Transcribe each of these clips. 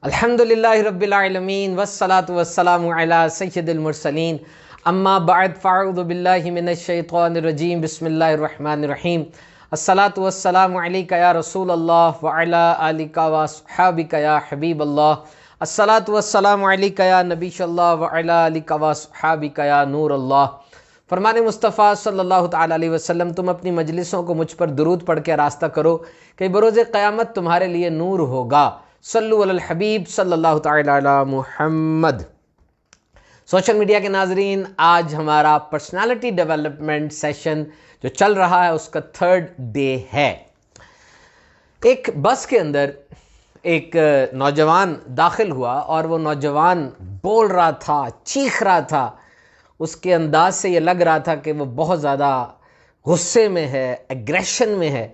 अल्हम्दुलिल्लाहि रब्बिल आलमीन वस्सलातु वस्सलामु अला सय्यिदिल मुरसलीन अम्मा बअद फ़अऊज़ु बिल्लाहि मिनश शैतानिर रजीम बिस्मिल्लाहिर रहमानिर रहीम अस्सलातु वस्सलामु अलैका या रसूलल्लाह व अला आलिका व अस्हाबिका या हबीबल्लाह अस्सलातु वस्सलामु अलैका या नबीयल्लाह व अला आलिका व अस्हाबिका या नूरल्लाह। फरमाने मुस्तफ़ा सल्लल्लाहु तआला अलैहि वसल्लम, तुम अपनी मजलिसों को मुझ पर दुरूद पढ़ के रास्ता करो कि बरोज़ क़यामत तुम्हारे लिए नूर होगा। सल्लु अलल हबीब सल्लल्लाहु तआला अला मुहम्मद। सोशल मीडिया के नाजरीन, आज हमारा पर्सनालिटी डेवलपमेंट सेशन जो चल रहा है उसका 3rd डे है। एक बस के अंदर एक नौजवान दाखिल हुआ और वो नौजवान बोल रहा था, चीख रहा था। उसके अंदाज से ये लग रहा था कि वो बहुत ज़्यादा गुस्से में है, एग्रेशन में है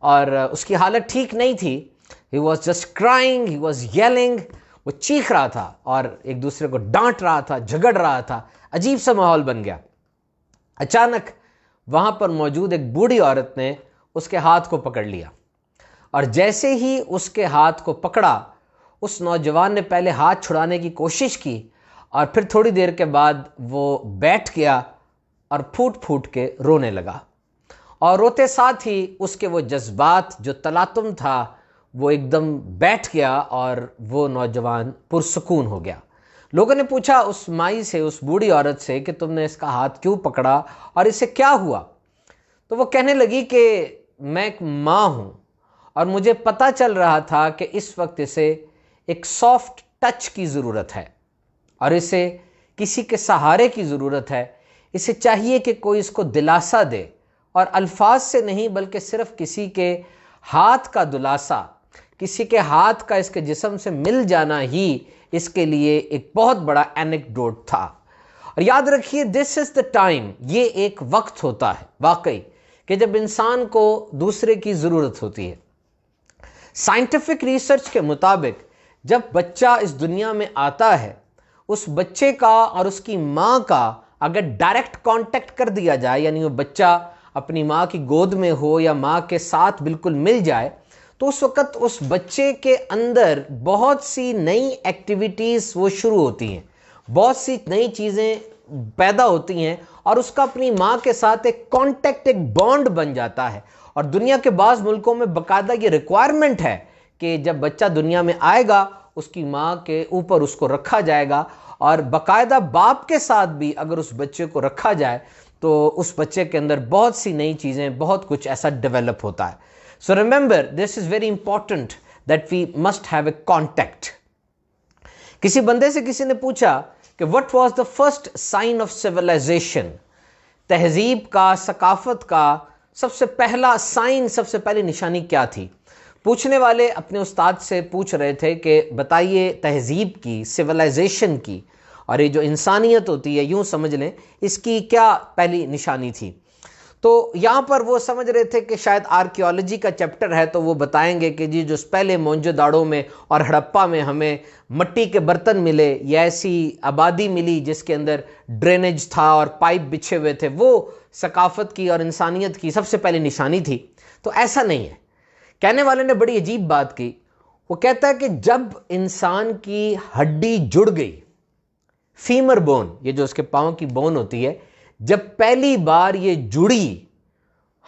और उसकी हालत ठीक नहीं थी। He was just crying, he was yelling, वो चीख रहा था और एक दूसरे को डांट रहा था, झगड़ रहा था। अजीब सा माहौल बन गया। अचानक वहाँ पर मौजूद एक बूढ़ी औरत ने उसके हाथ को पकड़ लिया और जैसे ही उसके हाथ को पकड़ा, उस नौजवान ने पहले हाथ छुड़ाने की कोशिश की और फिर थोड़ी देर के बाद वो बैठ गया और फूट फूट के रोने लगा। और रोते साथ ही उसके वो जज्बात, जो तलातुम था, वो एकदम बैठ गया और वो नौजवान पुरसुकून हो गया। लोगों ने पूछा उस माई से, उस बूढ़ी औरत से, कि तुमने इसका हाथ क्यों पकड़ा और इसे क्या हुआ? तो वो कहने लगी कि मैं एक माँ हूँ और मुझे पता चल रहा था कि इस वक्त इसे एक सॉफ्ट टच की ज़रूरत है और इसे किसी के सहारे की ज़रूरत है। इसे चाहिए कि कोई इसको दिलासा दे, और अल्फाज से नहीं बल्कि सिर्फ किसी के हाथ का दिलासा, किसी के हाथ का इसके जिस्म से मिल जाना ही इसके लिए एक बहुत बड़ा एनेक्डोट था। और याद रखिए, दिस इज़ द टाइम, ये एक वक्त होता है वाकई कि जब इंसान को दूसरे की ज़रूरत होती है। साइंटिफिक रिसर्च के मुताबिक जब बच्चा इस दुनिया में आता है, उस बच्चे का और उसकी माँ का अगर डायरेक्ट कांटेक्ट कर दिया जाए, यानी वो बच्चा अपनी माँ की गोद में हो या माँ के साथ बिल्कुल मिल जाए, तो उस वक़्त उस बच्चे के अंदर बहुत सी नई एक्टिविटीज़ वो शुरू होती हैं, बहुत सी नई चीज़ें पैदा होती हैं और उसका अपनी माँ के साथ एक कांटेक्ट, एक बॉन्ड बन जाता है। और दुनिया के बाज़ मुल्कों में बाकायदा ये रिक्वायरमेंट है कि जब बच्चा दुनिया में आएगा, उसकी माँ के ऊपर उसको रखा जाएगा और बाकायदा बाप के साथ भी अगर उस बच्चे को रखा जाए तो उस बच्चे के अंदर बहुत सी नई चीज़ें, बहुत कुछ ऐसा डेवलप होता है। So remember, this is very important that we must have a contact. किसी बंदे से किसी ने पूछा कि what was the first sign of civilization? तहजीब का, सकाफत का सबसे पहला साइन, सबसे पहली निशानी क्या थी? पूछने वाले अपने उस्ताद से पूछ रहे थे कि बताइए तहजीब की, सिविलाइजेशन की, और ये जो इंसानियत होती है, यूँ समझ लें, इसकी क्या पहली निशानी थी। तो यहाँ पर वो समझ रहे थे कि शायद आर्कियोलॉजी का चैप्टर है तो वो बताएंगे कि जी जो पहले मोहनजोदाड़ो में और हड़प्पा में हमें मिट्टी के बर्तन मिले या ऐसी आबादी मिली जिसके अंदर ड्रेनेज था और पाइप बिछे हुए थे, वो सकाफत की और इंसानियत की सबसे पहली निशानी थी। तो ऐसा नहीं है। कहने वाले ने बड़ी अजीब बात की। वो कहता है कि जब इंसान की हड्डी जुड़ गई, फीमर बोन, ये जो उसके पाँव की बोन होती है, जब पहली बार ये जुड़ी,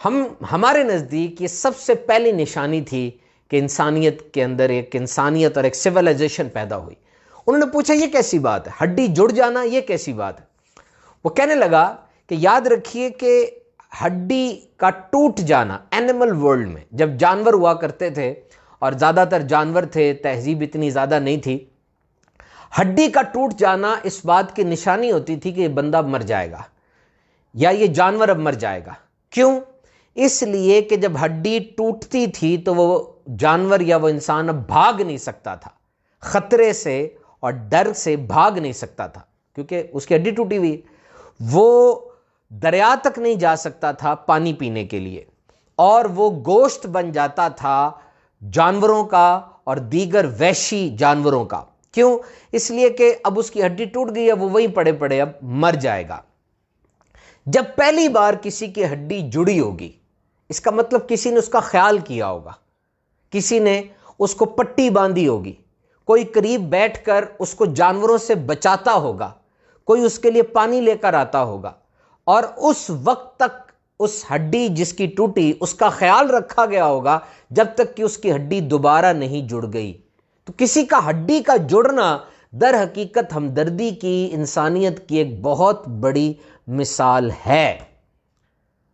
हमारे नज़दीक ये सबसे पहली निशानी थी कि इंसानियत के अंदर एक इंसानियत और एक सिविलाइजेशन पैदा हुई। उन्होंने पूछा ये कैसी बात है, हड्डी जुड़ जाना ये कैसी बात है? वो कहने लगा कि याद रखिए कि हड्डी का टूट जाना एनिमल वर्ल्ड में, जब जानवर हुआ करते थे और ज़्यादातर जानवर थे, तहजीब इतनी ज़्यादा नहीं थी, हड्डी का टूट जाना इस बात की निशानी होती थी कि ये बंदा मर जाएगा या ये जानवर अब मर जाएगा। क्यों? इसलिए कि जब हड्डी टूटती थी तो वो जानवर या वो इंसान अब भाग नहीं सकता था, खतरे से और डर से भाग नहीं सकता था, क्योंकि उसकी हड्डी टूटी हुई। वो दरिया तक नहीं जा सकता था पानी पीने के लिए और वो गोश्त बन जाता था जानवरों का और दीगर वहशी जानवरों का। क्यों? इसलिए कि अब उसकी हड्डी टूट गई है, वो वहीं पड़े पड़े अब मर जाएगा। जब पहली बार किसी की हड्डी जुड़ी होगी, इसका मतलब किसी ने उसका ख्याल किया होगा, किसी ने उसको पट्टी बांधी होगी, कोई करीब बैठकर उसको जानवरों से बचाता होगा, कोई उसके लिए पानी लेकर आता होगा, और उस वक्त तक उस हड्डी जिसकी टूटी उसका ख्याल रखा गया होगा जब तक कि उसकी हड्डी दोबारा नहीं जुड़ गई। तो किसी का हड्डी का जुड़ना दर हकीकत हमदर्दी की, इंसानियत की एक बहुत बड़ी मिसाल है।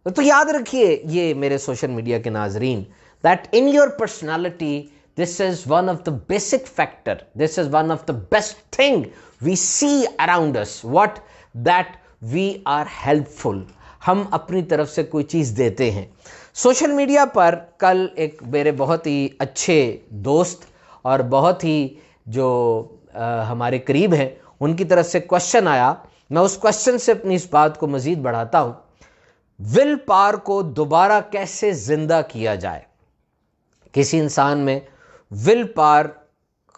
तो याद रखिए ये मेरे सोशल मीडिया के नाजरीन, that in your personality this is one of the basic factor, this is one of the best thing we see around us, what that we are helpful. हम अपनी तरफ से कोई चीज़ देते हैं। सोशल मीडिया पर कल एक मेरे बहुत ही अच्छे दोस्त और बहुत ही जो हमारे करीब हैं उनकी तरफ से क्वेश्चन आया। मैं उस क्वेश्चन से अपनी इस बात को मज़ीद बढ़ाता हूँ। विल पावर को दोबारा कैसे ज़िंदा किया जाए। किसी इंसान में विल पावर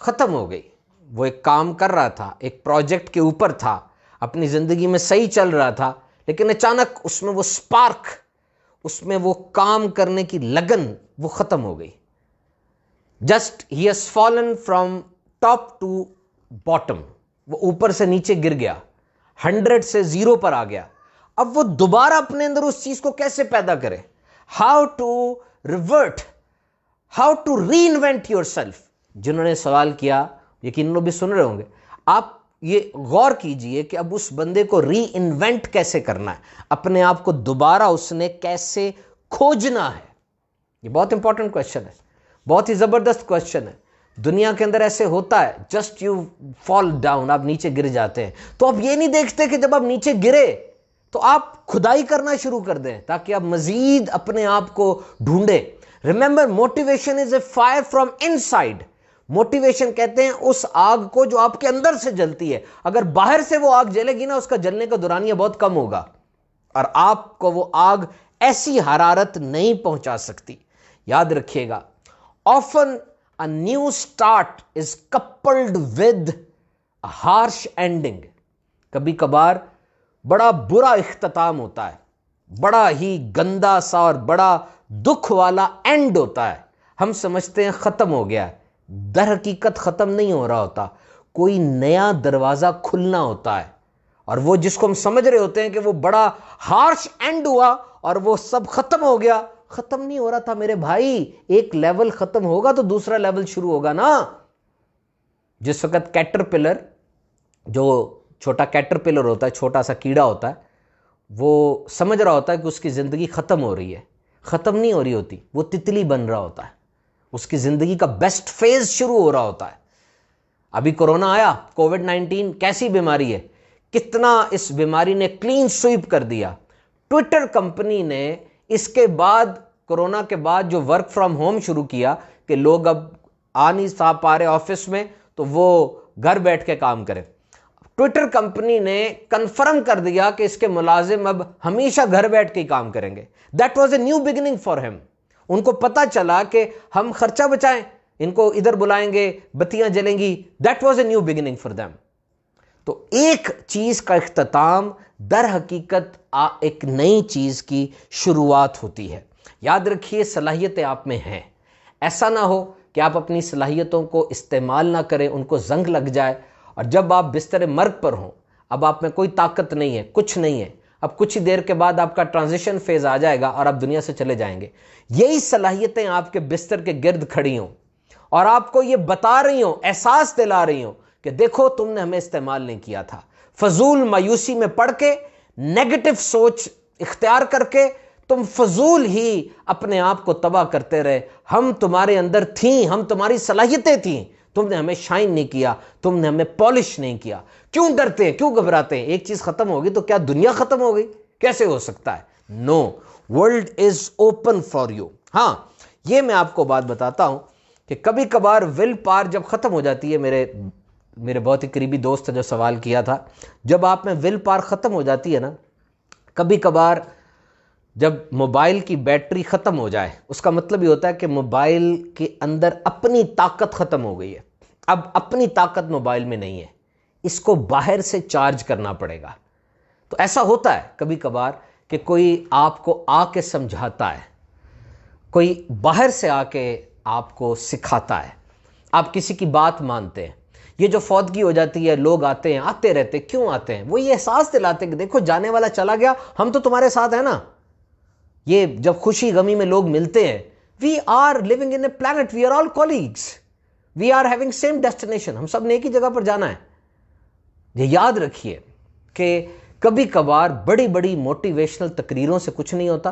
ख़त्म हो गई, वो एक काम कर रहा था, एक प्रोजेक्ट के ऊपर था, अपनी ज़िंदगी में सही चल रहा था, लेकिन अचानक उसमें वो स्पार्क, उसमें वो काम करने की लगन वो ख़त्म हो गई। जस्ट ही has fallen from top to bottom, वो ऊपर से नीचे गिर गया, 100 से 0 पर आ गया। अब वो दोबारा अपने अंदर उस चीज़ को कैसे पैदा करे, how to revert, how to reinvent yourself. जिन्होंने सवाल किया, यकीन भी सुन रहे होंगे आप, ये गौर कीजिए कि अब उस बंदे को री इन्वेंट कैसे करना है, अपने आप को दोबारा उसने कैसे खोजना है। ये बहुत इंपॉर्टेंट क्वेश्चन है, बहुत ही ज़बरदस्त क्वेश्चन है। दुनिया के अंदर ऐसे होता है, जस्ट यू फॉल डाउन, आप नीचे गिर जाते हैं, तो आप ये नहीं देखते कि जब आप नीचे गिरे तो आप खुदाई करना शुरू कर दें ताकि आप मजीद अपने आप को ढूंढे। Remember, motivation is a fire from inside. Motivation कहते हैं उस आग को जो आपके अंदर से जलती है। अगर बाहर से वो आग जलेगी ना, उसका जलने का दौरानिया बहुत कम होगा और आपको वो आग ऐसी हरारत नहीं पहुंचा सकती। याद रखिएगा, often a new start is coupled with a harsh ending. कभी कभार बड़ा बुरा इख्तिताम होता है, बड़ा ही गंदा सा और बड़ा दुख वाला एंड होता है। हम समझते हैं खत्म हो गया है, दर हकीकत खत्म नहीं हो रहा होता, कोई नया दरवाजा खुलना होता है। और वो जिसको हम समझ रहे होते हैं कि वो बड़ा हार्श एंड हुआ और वो सब खत्म हो गया, खत्म नहीं हो रहा था मेरे भाई। एक लेवल खत्म होगा तो दूसरा लेवल शुरू होगा ना। जिस वक्त कैटरपिलर, जो छोटा कैटरपिलर होता है, छोटा सा कीड़ा होता है, वो समझ रहा होता है कि उसकी ज़िंदगी ख़त्म हो रही है, ख़त्म नहीं हो रही होती, वो तितली बन रहा होता है, उसकी ज़िंदगी का बेस्ट फेज शुरू हो रहा होता है। अभी कोरोना आया, कोविड-19 कैसी बीमारी है, कितना इस बीमारी ने क्लीन स्वीप कर दिया। ट्विटर कंपनी ने इसके बाद, कोरोना के बाद जो वर्क फ्रॉम होम शुरू किया कि लोग अब आ नहीं पा रहे ऑफिस में, तो वो घर बैठ के काम करें। ट्विटर कंपनी ने कंफर्म कर दिया कि इसके मुलाजिम अब हमेशा घर बैठ के ही काम करेंगे। That was a new beginning for him. उनको पता चला कि हम खर्चा बचाएं, इनको इधर बुलाएंगे, बत्तियां जलेंगी। That was a new beginning for them. तो एक चीज का इख्तिताम दर हकीकत एक नई चीज की शुरुआत होती है। याद रखिए, सलाहियतें आप में हैं। ऐसा ना हो कि आप अपनी सलाहियतों को इस्तेमाल ना करें, उनको जंग लग जाए और जब आप बिस्तर मर्ग पर हों, अब आप में कोई ताकत नहीं है, कुछ नहीं है, अब कुछ ही देर के बाद आपका ट्रांजिशन फेज आ जाएगा और आप दुनिया से चले जाएंगे। यही सलाहियतें आपके बिस्तर के गिर्द खड़ी हों और आपको ये बता रही हों, एहसास दिला रही हों कि देखो तुमने हमें इस्तेमाल नहीं किया था। फजूल मायूसी में पड़ के, नेगेटिव सोच इख्तियार करके तुम फजूल ही अपने आप को तबाह करते रहे। हम तुम्हारे अंदर थी, हम तुम्हारी सलाहियतें थी, तुमने हमें शाइन नहीं किया, तुमने हमें पॉलिश नहीं किया। क्यों डरते हैं, क्यों घबराते हैं? एक चीज खत्म होगी तो क्या दुनिया खत्म हो गई? कैसे हो सकता है? No, world is open for you. हाँ, ये मैं आपको बात बताता हूं कि कभी कभार विल पावर जब खत्म हो जाती है, मेरे बहुत ही करीबी दोस्त ने जो सवाल किया था, जब आप में विल पावर खत्म हो जाती है ना, कभी कभार जब मोबाइल की बैटरी ख़त्म हो जाए, उसका मतलब ये होता है कि मोबाइल के अंदर अपनी ताकत ख़त्म हो गई है। अब अपनी ताकत मोबाइल में नहीं है, इसको बाहर से चार्ज करना पड़ेगा। तो ऐसा होता है कभी कभार कि कोई आपको आके समझाता है, कोई बाहर से आके आपको सिखाता है, आप किसी की बात मानते हैं। ये जो फौतगी हो जाती है, लोग आते हैं, आते रहते, क्यों आते हैं? वो ये एहसास दिलाते हैं कि देखो जाने वाला चला गया, हम तो तुम्हारे साथ है ना। ये जब खुशी गमी में लोग मिलते हैं, we are living in a planet, we are all colleagues, we are having same destination, हम सब ने एक ही जगह पर जाना है। ये याद रखिए कि कभी कभार बड़ी बड़ी मोटिवेशनल तकरीरों से कुछ नहीं होता,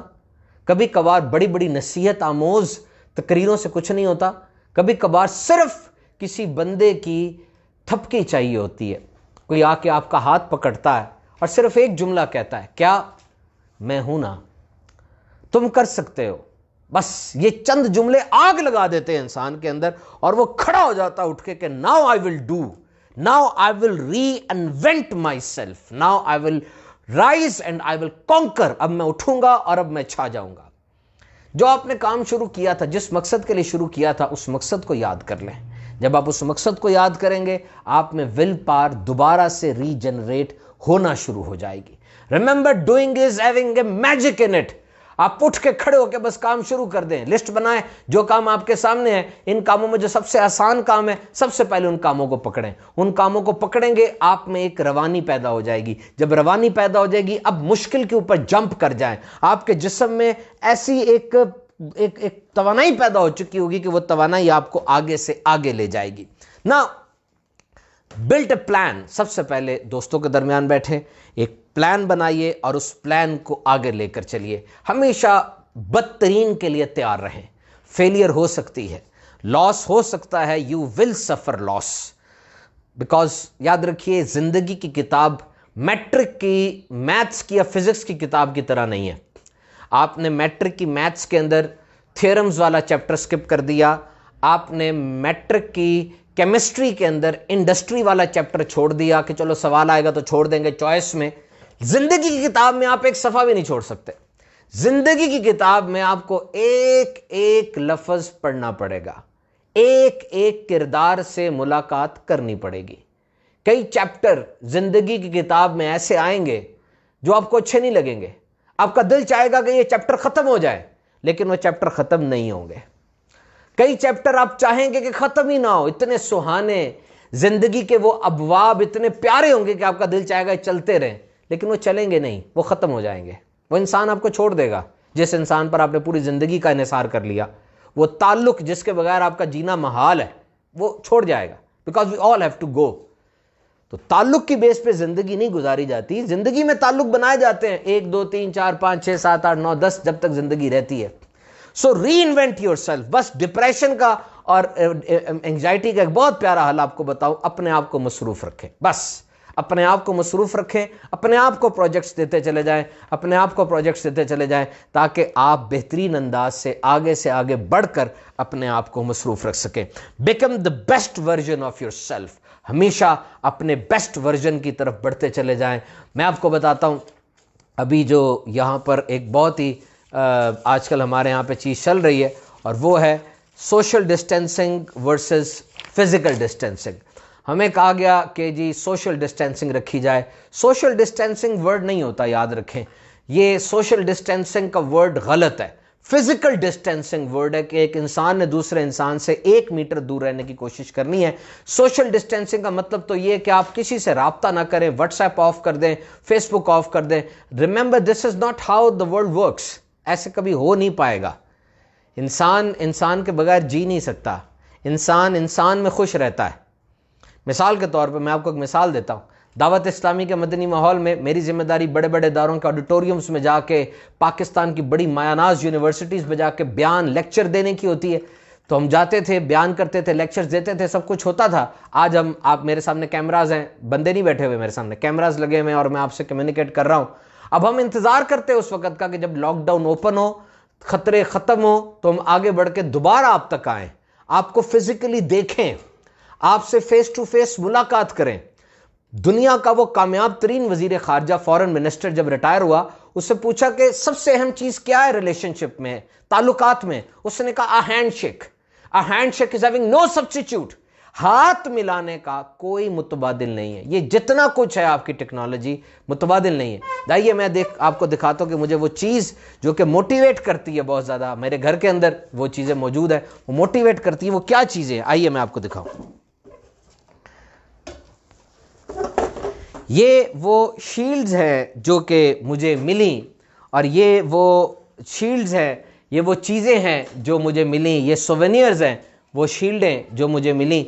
कभी कभार बड़ी बड़ी नसीहत आमोज तकरीरों से कुछ नहीं होता, कभी कभार सिर्फ किसी बंदे की थपकी चाहिए होती है। कोई आके आपका हाथ पकड़ता है और सिर्फ एक जुमला कहता है, क्या मैं हूं ना, तुम कर सकते हो। बस ये चंद जुमले आग लगा देते हैं इंसान के अंदर, और वो खड़ा हो जाता है उठ के कि now I will do, now I will reinvent myself, now I will rise and I will conquer. अब मैं उठूंगा और अब मैं छा जाऊंगा। जो आपने काम शुरू किया था, जिस मकसद के लिए शुरू किया था, उस मकसद को याद कर लें। जब आप उस मकसद को याद करेंगे, आप में विल पावर दोबारा से रीजनरेट होना शुरू हो जाएगी। Remember, doing is having a magic in it. आप उठ के खड़े होकर बस काम शुरू कर दें, लिस्ट बनाएं जो काम आपके सामने है। इन कामों में जो सबसे आसान काम है, सबसे पहले उन कामों को पकड़ें। उन कामों को पकड़ेंगे, आप में एक रवानी पैदा हो जाएगी। जब रवानी पैदा हो जाएगी, अब मुश्किल के ऊपर जंप कर जाएं। आपके जिस्म में ऐसी एक तवानाई पैदा हो चुकी होगी कि वो तवानाई आपको आगे से आगे ले जाएगी ना। बिल्ट ए प्लान। सबसे पहले दोस्तों के दरमियान बैठे, एक प्लान बनाइए और उस प्लान को आगे लेकर चलिए। हमेशा बदतरीन के लिए तैयार रहें। फेलियर हो सकती है, लॉस हो सकता है, you will suffer loss, because याद रखिए जिंदगी की किताब मैट्रिक की, मैथ्स की या फिजिक्स की किताब की तरह नहीं है। आपने मैट्रिक की मैथ्स के अंदर थ्योरम्स वाला चैप्टर स्किप कर दिया, आपने मैट्रिक की केमिस्ट्री के अंदर इंडस्ट्री वाला चैप्टर छोड़ दिया कि चलो सवाल आएगा तो छोड़ देंगे चॉइस में। जिंदगी की किताब में आप एक सफा भी नहीं छोड़ सकते। जिंदगी की किताब में आपको एक एक लफ्ज पढ़ना पड़ेगा, एक एक किरदार से मुलाकात करनी पड़ेगी। कई चैप्टर जिंदगी की किताब में ऐसे आएंगे जो आपको अच्छे नहीं लगेंगे। आपका दिल चाहेगा कि ये चैप्टर खत्म हो जाए, लेकिन वो चैप्टर खत्म नहीं होंगे। कई चैप्टर आप चाहेंगे कि खत्म ही ना हो, इतने सुहाने जिंदगी के वो अबवाब इतने प्यारे होंगे कि आपका दिल चाहेगा चलते रहें, लेकिन वो चलेंगे नहीं, वो खत्म हो जाएंगे। वो इंसान आपको छोड़ देगा जिस इंसान पर आपने पूरी जिंदगी का इन्हिसार कर लिया। वो ताल्लुक जिसके बगैर आपका जीना महाल है, वो छोड़ जाएगा, because we all have to go. तो ताल्लुक की बेस पे जिंदगी नहीं गुजारी जाती। जिंदगी में ताल्लुक बनाए जाते हैं, 1 2 3 4 5 6 7 8 9 10 जब तक जिंदगी रहती है। सो री इन्वेंट योर सेल्फ। बस डिप्रेशन का और एंग्जाइटी का एक बहुत प्यारा हल आपको बताऊं, अपने आप को मसरूफ रखें। बस अपने आप को मसरूफ रखें, अपने आप को प्रोजेक्ट्स देते चले जाएं, अपने आप को प्रोजेक्ट्स देते चले जाएं, ताकि आप बेहतरीन अंदाज से आगे बढ़कर अपने आप को मसरूफ रख सकें। Become the best version of your self. हमेशा अपने बेस्ट वर्जन की तरफ बढ़ते चले जाएं। मैं आपको बताता हूं, अभी जो यहाँ पर एक बहुत ही आजकल हमारे यहाँ पे चीज़ चल रही है, और वो है social distancing versus physical distancing. हमें कहा गया कि जी सोशल डिस्टेंसिंग रखी जाए। सोशल डिस्टेंसिंग वर्ड नहीं होता, याद रखें। ये सोशल डिस्टेंसिंग का वर्ड गलत है। फिजिकल डिस्टेंसिंग वर्ड है कि एक इंसान ने दूसरे इंसान से 1 मीटर दूर रहने की कोशिश करनी है। सोशल डिस्टेंसिंग का मतलब तो ये कि आप किसी से राब्ता ना करें, व्हाट्सएप ऑफ कर दें, फेसबुक ऑफ कर दें। Remember, this is not how the world works. ऐसे कभी हो नहीं पाएगा। इंसान के बगैर जी नहीं सकता। इंसान में खुश रहता है। मिसाल के तौर पे मैं आपको एक मिसाल देता हूँ। दावत इस्लामी के मदनी माहौल में मेरी जिम्मेदारी बड़े बड़े इदारों के ऑडिटोरियम्स में जाके, पाकिस्तान की बड़ी मायानाज यूनिवर्सिटीज़ में जाके बयान लेक्चर देने की होती है। तो हम जाते थे, बयान करते थे, लेक्चर्स देते थे, सब कुछ होता था। आज आप मेरे सामने कैमराज हैं, बंदे नहीं बैठे हुए मेरे सामने, कैमराज लगे हुए हैं और मैं आपसे कम्युनिकेट कर रहा हूँ। अब हम इंतज़ार करते हैं उस वक्त का कि जब लॉकडाउन ओपन हो, खतरे ख़त्म हो, तो हम आगे बढ़ के दोबारा आप तक आएँ, आपको फिजिकली देखें, आपसे फेस टू फेस मुलाकात करें। दुनिया का वो कामयाब तरीन वजीर खारजा, फॉरेन मिनिस्टर जब रिटायर हुआ, उससे पूछा कि सबसे अहम चीज क्या है रिलेशनशिप में, ताल्लुकात में। उसने कहा a handshake. A handshake is having no substitute. हाथ मिलाने का कोई मुतबादिल नहीं है। ये जितना कुछ है आपकी टेक्नोलॉजी मुतबादिल नहीं है। आइए मैं आपको दिखाता हूं कि मुझे वो चीज़ जो कि मोटिवेट करती है बहुत ज़्यादा, मेरे घर के अंदर वो चीज़ें मौजूद है, वो मोटिवेट करती है, वो क्या चीज़ें हैं आइए मैं आपको दिखाऊं। ये वो शील्ड्स हैं जो कि मुझे मिली, और ये वो शील्ड्स हैं, ये वो चीज़ें हैं जो मुझे मिली, ये सोवेनियर्स हैं, वो शील्डें जो मुझे मिली।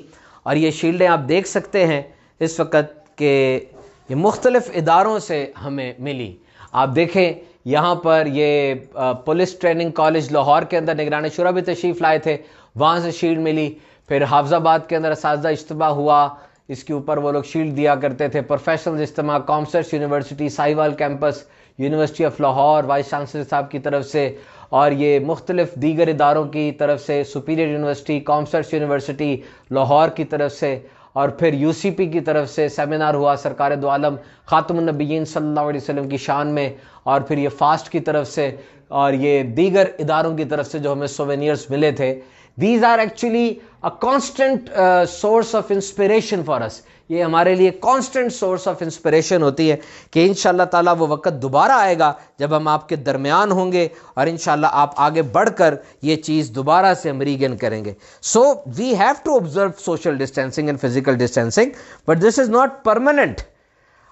और ये शील्डें आप देख सकते हैं इस वक्त के ये मुख्तलिफ़ इदारों से हमें मिली। आप देखें यहाँ पर ये पुलिस ट्रेनिंग कॉलेज लाहौर के अंदर निगरान शुरा भी तशरीफ़ लाए थे, वहाँ से शील्ड मिली। फिर हाफजाबाद के अंदर असातिज़ा इज्तिमा हुआ, इसके ऊपर वो लोग शील्ड दिया करते थे। प्रोफेशनल इज्तिमा commerce university Sahiwal campus university of Lahore vice chancellor साहब की तरफ से, और ये मुख्तलिफ दीगर इदारों की तरफ से, superior university commerce university Lahore की तरफ से, और फिर यूसीपी की तरफ से सेमिनार हुआ सरकार दो आलम खातमुन नबीयीन सल्लल्लाहु अलैहि वसल्लम की शान में, और फिर ये फास्ट की तरफ से, और ये दीगर इदारों की तरफ से जो हमें सोवेनियर्स मिले थे। These are actually a constant source of inspiration for us। ये हमारे लिए constant source of inspiration होती है कि इंशाअल्लाह ताला वो वक्त दोबारा आएगा जब हम आपके दरमियान होंगे और इंशाअल्लाह आप आगे बढ़कर ये चीज़ दोबारा से हम रीगेन करेंगे। So we have to observe social distancing and physical distancing, but this is not permanent।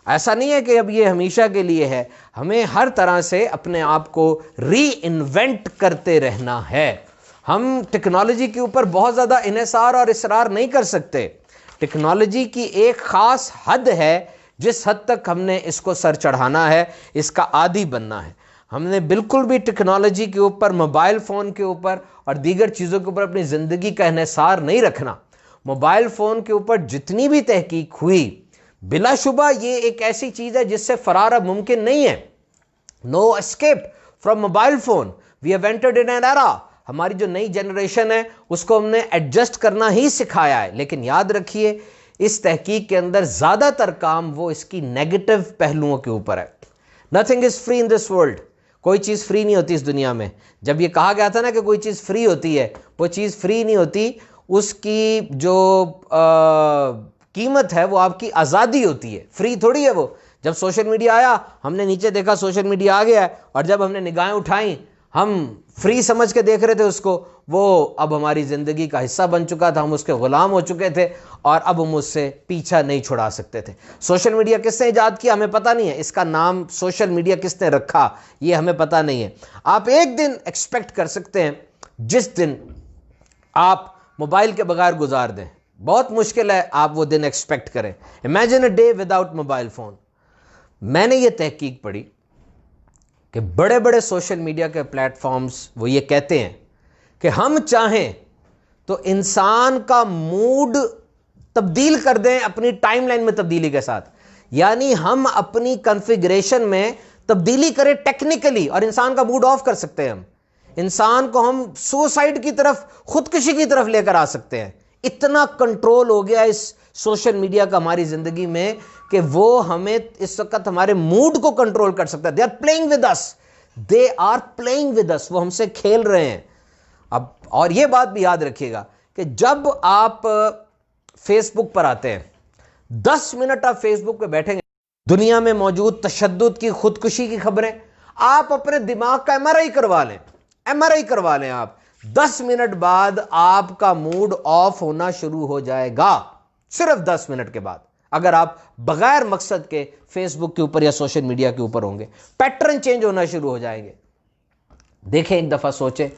ऐसा नहीं है कि अब ये हमेशा के लिए है, हमें हर तरह से अपने आप को री इन्वेंट करते रहना है। हम टेक्नोलॉजी के ऊपर बहुत ज़्यादा इन्हिसार और इसरार नहीं कर सकते। टेक्नोलॉजी की एक ख़ास हद है जिस हद तक हमने इसको सर चढ़ाना है, इसका आदी बनना है। हमने बिल्कुल भी टेक्नोलॉजी के ऊपर, मोबाइल फ़ोन के ऊपर और दीगर चीज़ों के ऊपर अपनी ज़िंदगी का इन्हिसार नहीं रखना। मोबाइल फ़ोन के ऊपर जितनी भी तहकीक हुई, बिलाशुबा ये एक ऐसी चीज़ है जिससे फ़रार अब मुमकिन नहीं है। No escape from mobile phone, we have entered in an era. हमारी जो नई जनरेशन है उसको हमने एडजस्ट करना ही सिखाया है। लेकिन याद रखिए इस तहकीक के अंदर ज़्यादातर काम वो इसकी नेगेटिव पहलुओं के ऊपर है। Nothing is free in this world. कोई चीज़ फ्री नहीं होती इस दुनिया में। जब ये कहा गया था ना कि कोई चीज़ फ्री होती है, वो चीज़ फ्री नहीं होती, उसकी जो कीमत है वो आपकी आज़ादी होती है, फ्री थोड़ी है वो। जब सोशल मीडिया आया हमने नीचे देखा सोशल मीडिया आ गया है, और जब हमने निगाहें उठाई हम फ्री समझ के देख रहे थे उसको, वो अब हमारी ज़िंदगी का हिस्सा बन चुका था, हम उसके ग़ुलाम हो चुके थे और अब हम उससे पीछा नहीं छुड़ा सकते थे। सोशल मीडिया किसने ईजाद किया हमें पता नहीं है, इसका नाम सोशल मीडिया किसने रखा ये हमें पता नहीं है। आप एक दिन एक्सपेक्ट कर सकते हैं जिस दिन आप मोबाइल के बगैर गुजार दें, बहुत मुश्किल है आप वो दिन एक्सपेक्ट करें। Imagine a day without mobile phone. मैंने ये तहकीक पढ़ी कि बड़े बड़े सोशल मीडिया के प्लेटफॉर्म्स वो ये कहते हैं कि हम चाहें तो इंसान का मूड तब्दील कर दें अपनी टाइमलाइन में तब्दीली के साथ, यानी हम अपनी कॉन्फ़िगरेशन में तब्दीली करें टेक्निकली और इंसान का मूड ऑफ कर सकते हैं। हम इंसान को हम सुसाइड की तरफ, खुदकुशी की तरफ लेकर आ सकते हैं। इतना कंट्रोल हो गया इस सोशल मीडिया का हमारी ज़िंदगी में कि वो हमें इस वक्त हमारे मूड को कंट्रोल कर सकता है। They are playing with us, they are playing with us, वो हमसे खेल रहे हैं। अब और ये बात भी याद रखिएगा कि जब आप फेसबुक पर आते हैं, 10 मिनट आप फेसबुक पे बैठेंगे, दुनिया में मौजूद तशद्दुद की, खुदकुशी की खबरें, आप अपने दिमाग का एमआरआई करवा लें, एमआरआई करवा लें आप, 10 मिनट बाद आपका मूड ऑफ होना शुरू हो जाएगा। सिर्फ 10 मिनट के बाद, अगर आप बगैर मकसद के फेसबुक के ऊपर या सोशल मीडिया के ऊपर होंगे, पैटर्न चेंज होना शुरू हो जाएंगे। देखें, एक दफ़ा सोचें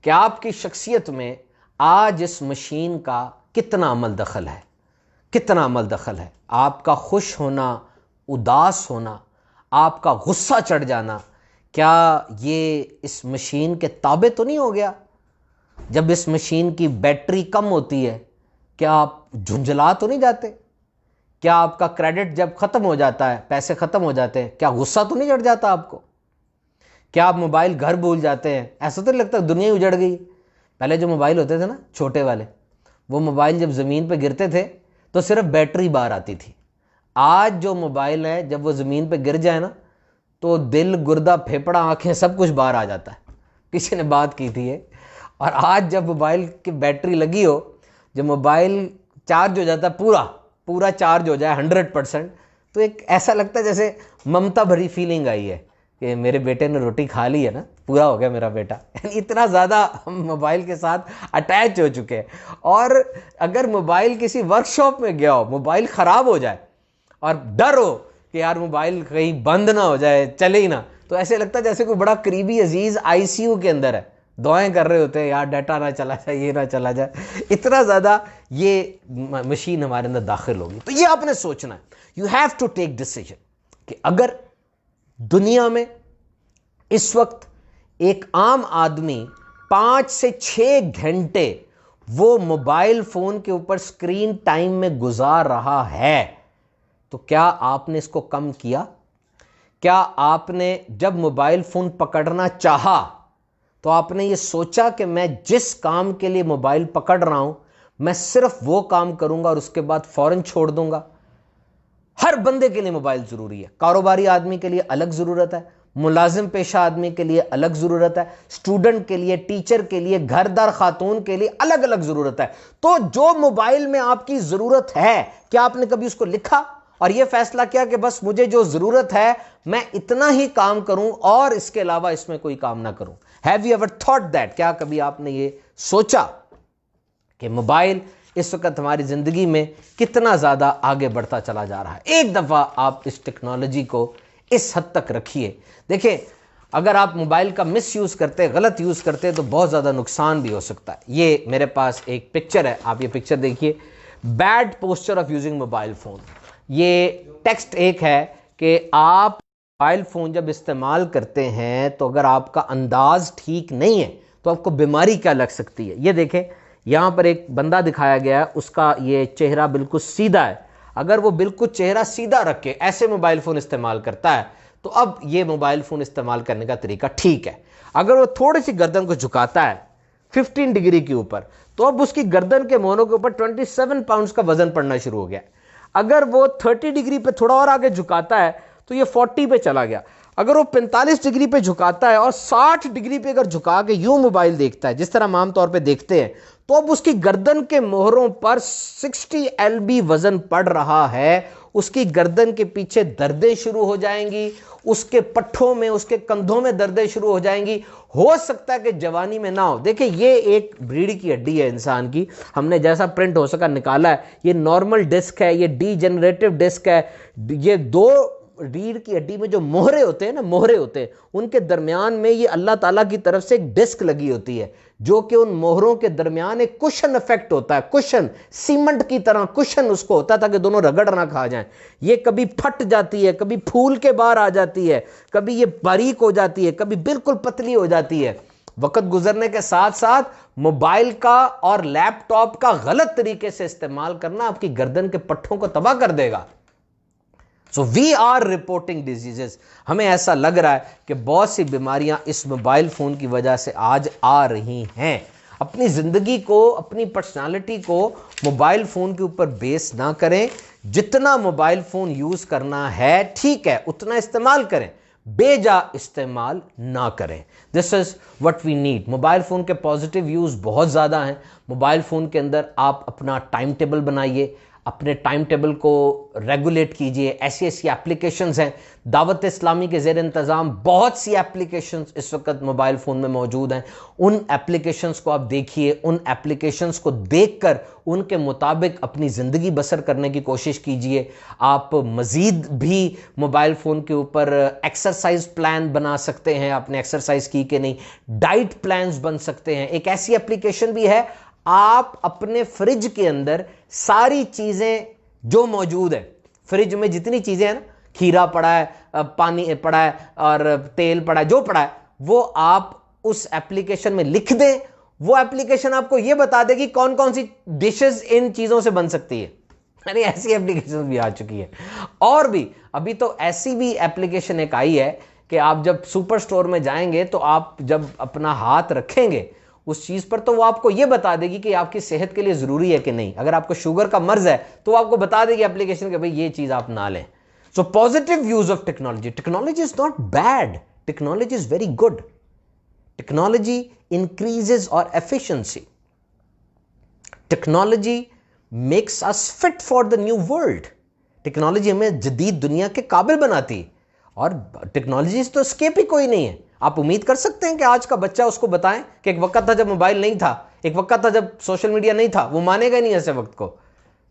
कि आपकी शख्सियत में आज इस मशीन का कितना अमल दखल है, कितना अमल दखल है। आपका खुश होना, उदास होना, आपका गुस्सा चढ़ जाना, क्या ये इस मशीन के ताबे तो नहीं हो गया? जब इस मशीन की बैटरी कम होती है क्या आप झुंझला तो नहीं जाते? क्या आपका क्रेडिट जब ख़त्म हो जाता है, पैसे ख़त्म हो जाते हैं, क्या गुस्सा तो नहीं चढ़ जाता आपको? क्या आप मोबाइल घर भूल जाते हैं? ऐसा तो नहीं लगता दुनिया ही उजड़ गई? पहले जो मोबाइल होते थे ना छोटे वाले, वो मोबाइल जब ज़मीन पे गिरते थे तो सिर्फ बैटरी बाहर आती थी। आज जो मोबाइल है जब वो ज़मीन पे गिर जाए ना तो दिल, गुर्दा, फेफड़ा, आँखें सब कुछ बाहर आ जाता है। किसी ने बात की थी ये। और आज जब मोबाइल की बैटरी लगी हो, जब मोबाइल चार्ज हो जाता है, पूरा पूरा चार्ज हो जाए 100%, तो एक ऐसा लगता है जैसे ममता भरी फीलिंग आई है कि मेरे बेटे ने रोटी खा ली है ना, पूरा हो गया मेरा बेटा। इतना ज़्यादा हम मोबाइल के साथ अटैच हो चुके हैं। और अगर मोबाइल किसी वर्कशॉप में गया हो, मोबाइल ख़राब हो जाए और डर हो कि यार मोबाइल कहीं बंद ना हो जाए, चले ही ना, तो ऐसे लगता है जैसे कोई बड़ा करीबी अजीज आईसीयू के अंदर है, दुआएं कर रहे होते हैं यार डाटा ना चला जाए, ये ना चला जाए। इतना ज़्यादा ये मशीन हमारे अंदर दाखिल होगी। तो ये आपने सोचना है, you have to take decision कि अगर दुनिया में इस वक्त एक आम आदमी 5 से 6 घंटे वो मोबाइल फोन के ऊपर स्क्रीन टाइम में गुजार रहा है, तो क्या आपने इसको कम किया? क्या आपने जब मोबाइल फोन पकड़ना चाहा तो आपने ये सोचा कि मैं जिस काम के लिए मोबाइल पकड़ रहा हूं मैं सिर्फ वो काम करूंगा और उसके बाद फौरन छोड़ दूंगा? हर बंदे के लिए मोबाइल जरूरी है। कारोबारी आदमी के लिए अलग जरूरत है, मुलाजिम पेशा आदमी के लिए अलग जरूरत है, स्टूडेंट के लिए, टीचर के लिए, घरदार खातून के लिए अलग अलग जरूरत है। तो जो मोबाइल में आपकी जरूरत है, क्या आपने कभी उसको लिखा और यह फैसला किया कि बस मुझे जो जरूरत है मैं इतना ही काम करूं और इसके अलावा इसमें कोई काम ना करूं? Have you ever thought that? क्या कभी आपने ये सोचा कि मोबाइल इस वक्त हमारी जिंदगी में कितना ज्यादा आगे बढ़ता चला जा रहा है? एक दफा आप इस टेक्नोलॉजी को इस हद तक रखिए। देखिए, अगर आप मोबाइल का मिस यूज करते, गलत यूज करते, तो बहुत ज्यादा नुकसान भी हो सकता है। ये मेरे पास एक पिक्चर है, आप ये पिक्चर देखिए, bad posture of using mobile phone. ये टेक्स्ट एक है कि आप मोबाइल फ़ोन जब इस्तेमाल करते हैं तो अगर आपका अंदाज ठीक नहीं है तो आपको बीमारी क्या लग सकती है। ये देखें, यहाँ पर एक बंदा दिखाया गया है, उसका ये चेहरा बिल्कुल सीधा है। अगर वो बिल्कुल चेहरा सीधा रख के ऐसे मोबाइल फ़ोन इस्तेमाल करता है तो अब ये मोबाइल फ़ोन इस्तेमाल करने का तरीका ठीक है। अगर वो थोड़ी सी गर्दन को झुकाता है 15 डिग्री के ऊपर, तो अब उसकी गर्दन के मोहरों के ऊपर 27 पाउंड्स का वजन पड़ना शुरू हो गया। अगर वो 30 डिग्री पे थोड़ा और आगे झुकाता है तो ये 40 पे चला गया। अगर वो 45 डिग्री पे झुकाता है और 60 डिग्री पे अगर झुका के यूं मोबाइल देखता है जिस तरह हम आमतौर पे देखते हैं, तो अब उसकी गर्दन के मोहरों पर 60 LB वजन पड़ रहा है। उसकी गर्दन के पीछे दर्दें शुरू हो जाएंगी, उसके पट्ठों में, उसके कंधों में दर्दें शुरू हो जाएंगी। हो सकता है कि जवानी में ना हो। देखिए, ये एक रीढ़ की हड्डी है इंसान की, हमने जैसा प्रिंट हो सका निकाला है। ये नॉर्मल डिस्क है, ये डीजेनरेटिव डिस्क है। ये दो रीढ़ की हड्डी में जो मोहरे होते हैं ना, मोहरे होते हैं, उनके दरमियान में ये अल्लाह ताला की तरफ से एक डिस्क लगी होती है, जो कि उन मोहरों के दरमियान एक कुशन इफेक्ट होता है। कुशन, सीमेंट की तरह कुशन उसको होता है ताकि दोनों रगड़ ना खा जाएं। ये कभी फट जाती है, कभी फूल के बाहर आ जाती है, कभी ये बारीक हो जाती है, कभी बिल्कुल पतली हो जाती है। वक्त गुजरने के साथ साथ मोबाइल का और लैपटॉप का गलत तरीके से इस्तेमाल करना आपकी गर्दन के पट्ठों को तबाह कर देगा। So we are reporting diseases. हमें ऐसा लग रहा है कि बहुत सी बीमारियां इस मोबाइल फोन की वजह से आज आ रही हैं। अपनी जिंदगी को, अपनी पर्सनालिटी को मोबाइल फोन के ऊपर बेस ना करें। जितना मोबाइल फोन यूज करना है ठीक है, उतना इस्तेमाल करें, बेजा इस्तेमाल ना करें। This is what we need. Mobile phone के पॉजिटिव यूज बहुत ज्यादा हैं। मोबाइल फोन के अंदर आप अपना टाइम टेबल बनाइए, अपने टाइम टेबल को रेगुलेट कीजिए। ऐसी ऐसी एप्लीकेशंस हैं, दावत इस्लामी के ज़ेर इंतज़ाम बहुत सी एप्लीकेशंस इस वक्त मोबाइल फ़ोन में मौजूद हैं। उन एप्लीकेशंस को आप देखिए, उन एप्लीकेशंस को देखकर उनके मुताबिक अपनी ज़िंदगी बसर करने की कोशिश कीजिए। आप मज़ीद भी मोबाइल फ़ोन के ऊपर एक्सरसाइज प्लान बना सकते हैं। आपने एक्सरसाइज की कि नहीं, डाइट प्लान्स बन सकते हैं। एक ऐसी एप्लीकेशन भी है, आप अपने फ्रिज के अंदर सारी चीजें जो मौजूद है, फ्रिज में जितनी चीजें हैं ना, खीरा पड़ा है, पानी पड़ा है और तेल पड़ा है, जो पड़ा है वो आप उस एप्लीकेशन में लिख दें। वो एप्लीकेशन आपको ये बता देगी कौन कौन सी डिशेस इन चीजों से बन सकती है। अरे ऐसी एप्लीकेशन भी आ चुकी है। और भी अभी तो ऐसी भी एप्लीकेशन एक आई है कि आप जब सुपर स्टोर में जाएंगे तो आप जब अपना हाथ रखेंगे उस चीज पर, तो वो आपको ये बता देगी कि आपकी सेहत के लिए जरूरी है कि नहीं। अगर आपको शुगर का मर्ज है तो वो आपको बता देगी एप्लीकेशन कि भाई ये चीज आप ना लें। So positive use of technology. Technology is not bad, technology is very good. Technology increases और efficiency. Technology makes us fit for the new world. Technology हमें जदीद दुनिया के काबिल बनाती है, और टेक्नोलॉजी से तो स्केप ही कोई नहीं है। आप उम्मीद कर सकते हैं कि आज का बच्चा उसको बताएं कि एक वक्त था जब मोबाइल नहीं था, एक वक्त था जब सोशल मीडिया नहीं था, वो मानेगा नहीं ऐसे वक्त को।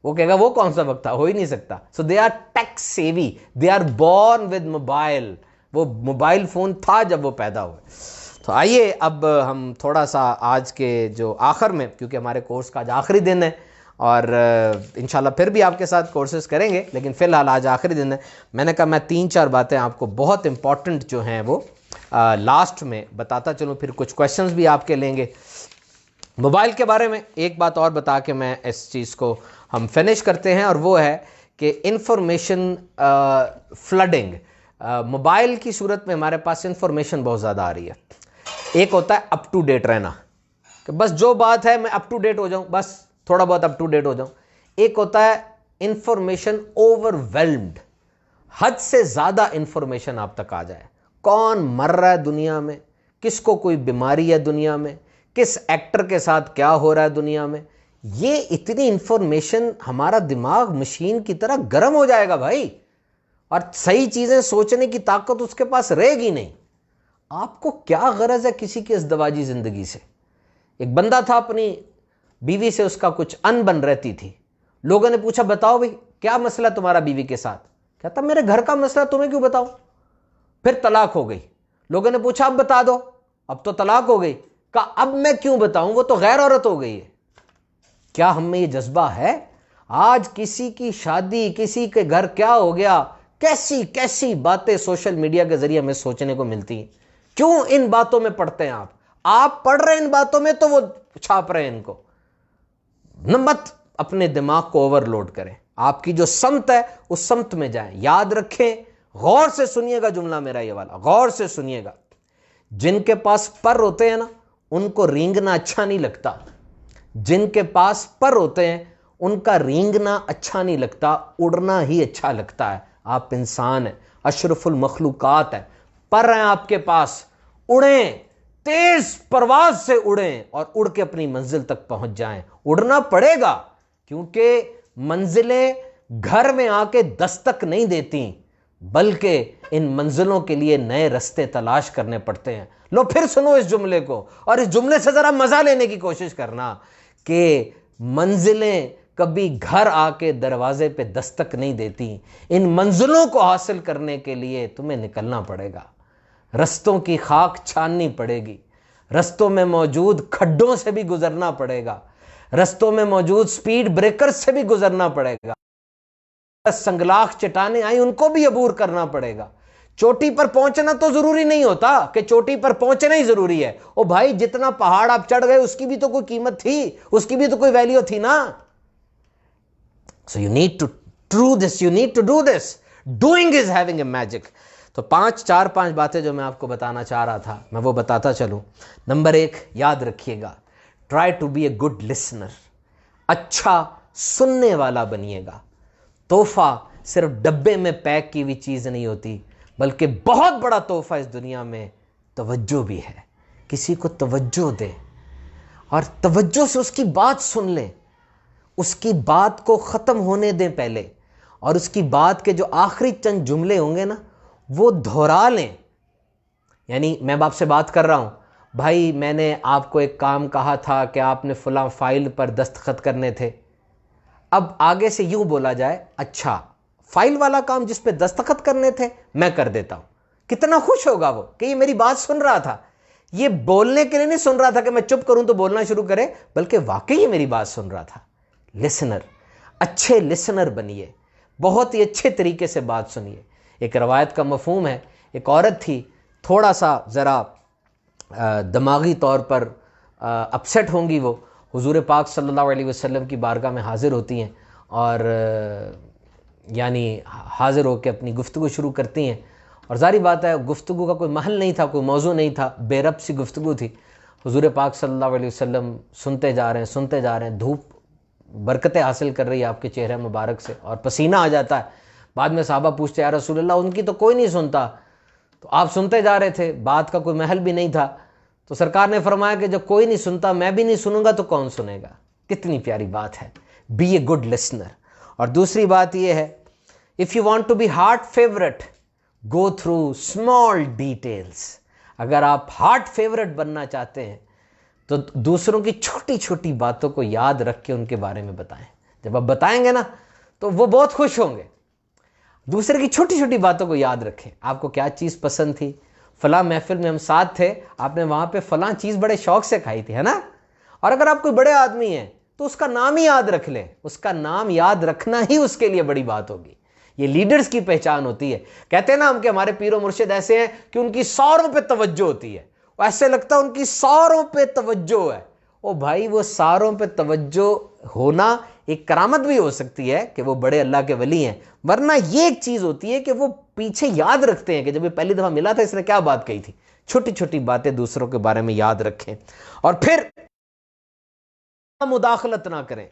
वो कहेगा वो कौन सा वक्त था, हो ही नहीं सकता। सो दे are tech savvy, they are born with mobile. वो मोबाइल फोन था जब वो पैदा हुए। तो आइए अब हम थोड़ा सा आज के जो आखिर में, क्योंकि हमारे कोर्स का आज आखिरी दिन है और इंशाल्लाह फिर भी आपके साथ कोर्सेज करेंगे, लेकिन फ़िलहाल आज आखिरी दिन है। मैंने कहा मैं 3-4 बातें आपको बहुत इंपॉर्टेंट जो हैं वो लास्ट में बताता चलूँ, फिर कुछ क्वेश्चंस भी आपके लेंगे। मोबाइल के बारे में एक बात और बता के मैं इस चीज़ को हम फिनिश करते हैं, और वो है कि इंफॉर्मेशन फ्लडिंग। मोबाइल की सूरत में हमारे पास इंफॉर्मेशन बहुत ज़्यादा आ रही है। एक होता है अप टू डेट रहना, कि बस जो बात है मैं अप टू डेट हो जाऊँ, बस थोड़ा बहुत अप टू डेट हो जाऊँ। एक होता है इंफॉर्मेशन ओवरवेल्म्ड, हद से ज़्यादा इंफॉर्मेशन आप तक आ जाए। कौन मर रहा है दुनिया में, किसको कोई बीमारी है दुनिया में, किस एक्टर के साथ क्या हो रहा है दुनिया में, ये इतनी इंफॉर्मेशन, हमारा दिमाग मशीन की तरह गर्म हो जाएगा भाई, और सही चीज़ें सोचने की ताकत उसके पास रहेगी नहीं। आपको क्या गरज है किसी की इस दवाजी ज़िंदगी से। एक बंदा था, अपनी बीवी से उसका कुछ अनबन रहती थी। लोगों ने पूछा बताओ भाई क्या मसला तुम्हारा बीवी के साथ। कहता मेरे घर का मसला, तुम्हें क्यों बताऊं। फिर तलाक हो गई। लोगों ने पूछा अब बता दो, अब तो तलाक हो गई। कहा अब मैं क्यों बताऊं, वो तो गैर औरत हो गई है। क्या हम में ये जज्बा है? आज किसी की शादी, किसी के घर क्या हो गया, कैसी कैसी बातें सोशल मीडिया के जरिए हमें सोचने को मिलती हैं। क्यों इन बातों में पढ़ते हैं आप पढ़ रहे हैं इन बातों में तो वो छाप रहे हैं इनको। न मत अपने दिमाग को ओवरलोड करें। आपकी जो समत है उस समत में जाएं। याद रखें, गौर से सुनिएगा जुमला मेरा ये वाला, गौर से सुनिएगा। जिनके पास पर होते हैं ना, उनको रेंगना अच्छा नहीं लगता। जिनके पास पर होते हैं उनका रेंगना अच्छा नहीं लगता, उड़ना ही अच्छा लगता है। आप इंसान हैं, अशरफुल मखलूकात है, पर हैं आपके पास, उड़ें, तेज परवाज से उड़ें और उड़ के अपनी मंजिल तक पहुंच जाएं। उड़ना पड़ेगा, क्योंकि मंजिलें घर में आके दस्तक नहीं देती, बल्कि इन मंजिलों के लिए नए रास्ते तलाश करने पड़ते हैं। लो फिर सुनो इस जुमले को, और इस जुमले से जरा मजा लेने की कोशिश करना कि मंजिलें कभी घर आके दरवाजे पे दस्तक नहीं देती। इन मंजिलों को हासिल करने के लिए तुम्हें निकलना पड़ेगा, रस्तों की खाक छाननी पड़ेगी, रस्तों में मौजूद खड्डों से भी गुजरना पड़ेगा, रस्तों में मौजूद स्पीड ब्रेकर्स से भी गुजरना पड़ेगा, संगलाख चट्टानें आई उनको भी अबूर करना पड़ेगा। चोटी पर पहुंचना तो जरूरी नहीं होता कि चोटी पर पहुंचना ही जरूरी है। ओ भाई, जितना पहाड़ आप चढ़ गए उसकी भी तो कोई कीमत थी, उसकी भी तो कोई वैल्यू थी ना। So you need to do this, you need to do this. Doing is having a magic. तो 4-5 बातें जो मैं आपको बताना चाह रहा था, मैं वो बताता चलूं। नंबर 1, याद रखिएगा, try to be a good listener. अच्छा सुनने वाला बनिएगा। तोहफा सिर्फ डब्बे में पैक की हुई चीज़ नहीं होती, बल्कि बहुत बड़ा तोहफा इस दुनिया में तवज्जो भी है। किसी को तवज्जो दे और तवज्जो से उसकी बात सुन लें, उसकी बात को ख़त्म होने दें पहले, और उसकी बात के जो आखिरी चंद जुमले होंगे ना, वो दोहरा लें। यानी मैं आपसे बात कर रहा हूँ, भाई मैंने आपको एक काम कहा था कि आपने फलां फाइल पर दस्तखत करने थे। अब आगे से यूं बोला जाए, अच्छा फाइल वाला काम जिस पे दस्तखत करने थे मैं कर देता हूं। कितना खुश होगा वो कि ये मेरी बात सुन रहा था। ये बोलने के लिए नहीं सुन रहा था कि मैं चुप करूं तो बोलना शुरू करे, बल्कि वाकई ये मेरी बात सुन रहा था। लिसनर, अच्छे लिसनर बनिए, बहुत ही अच्छे तरीके से बात सुनिए। एक रवायत का मफहूम है, एक औरत थी, थोड़ा सा ज़रा दिमागी तौर पर अपसेट होंगी। वो हुजूर पाक सल्लल्लाहु अलैहि वसल्लम की बारगाह में हाजिर होती हैं और यानी हाजिर होकर अपनी गुफ्तगू शुरू करती हैं। और जारी बात है, गुफ्तगू का कोई महल नहीं था, कोई मौजू नहीं था, बेरब सी गुफ्तगू थी। हुजूर पाक सल्लल्लाहु अलैहि वसल्लम सुनते जा रहे हैं। धूप बरकतें हासिल कर रही है आपके चेहरे मुबारक से और पसीना आ जाता है। बाद में साहबा पूछते या रसूलल्लाह, उनकी तो कोई नहीं सुनता, तो आप सुनते जा रहे थे, बात का कोई महल भी नहीं था। तो सरकार ने फरमाया कि जब कोई नहीं सुनता, मैं भी नहीं सुनूंगा तो कौन सुनेगा। कितनी प्यारी बात है। Be a good listener. और दूसरी बात यह है, if you want to be heart favourite, go through small details. अगर आप हार्ट फेवरेट बनना चाहते हैं तो दूसरों की छोटी छोटी बातों को याद रख के उनके बारे में बताएं। जब आप बताएंगे ना तो वो बहुत खुश होंगे। दूसरे की छोटी छोटी बातों को याद रखें। आपको क्या चीज़ पसंद थी, फलां महफिल में हम साथ थे, आपने वहां पे फलां चीज़ बड़े शौक से खाई थी, है ना। और अगर आप कोई बड़े आदमी हैं तो उसका नाम ही याद रख लें। उसका नाम याद रखना ही उसके लिए बड़ी बात होगी। ये लीडर्स की पहचान होती है। कहते हैं ना हम कि हमारे पीरो मुर्शिद ऐसे हैं कि उनकी सारों पे तवज्जो होती है, ऐसे लगता है उनकी सारों पे तवज्जो है। ओ भाई, वो सारों पे तवज्जो होना एक करामत भी हो सकती है कि वो बड़े अल्लाह के वली हैं, वरना ये एक चीज होती है कि वो पीछे याद रखते हैं कि जब ये पहली दफा मिला था इसने क्या बात कही थी। छोटी छोटी बातें दूसरों के बारे में याद रखें और फिर मुदाखलत ना करें।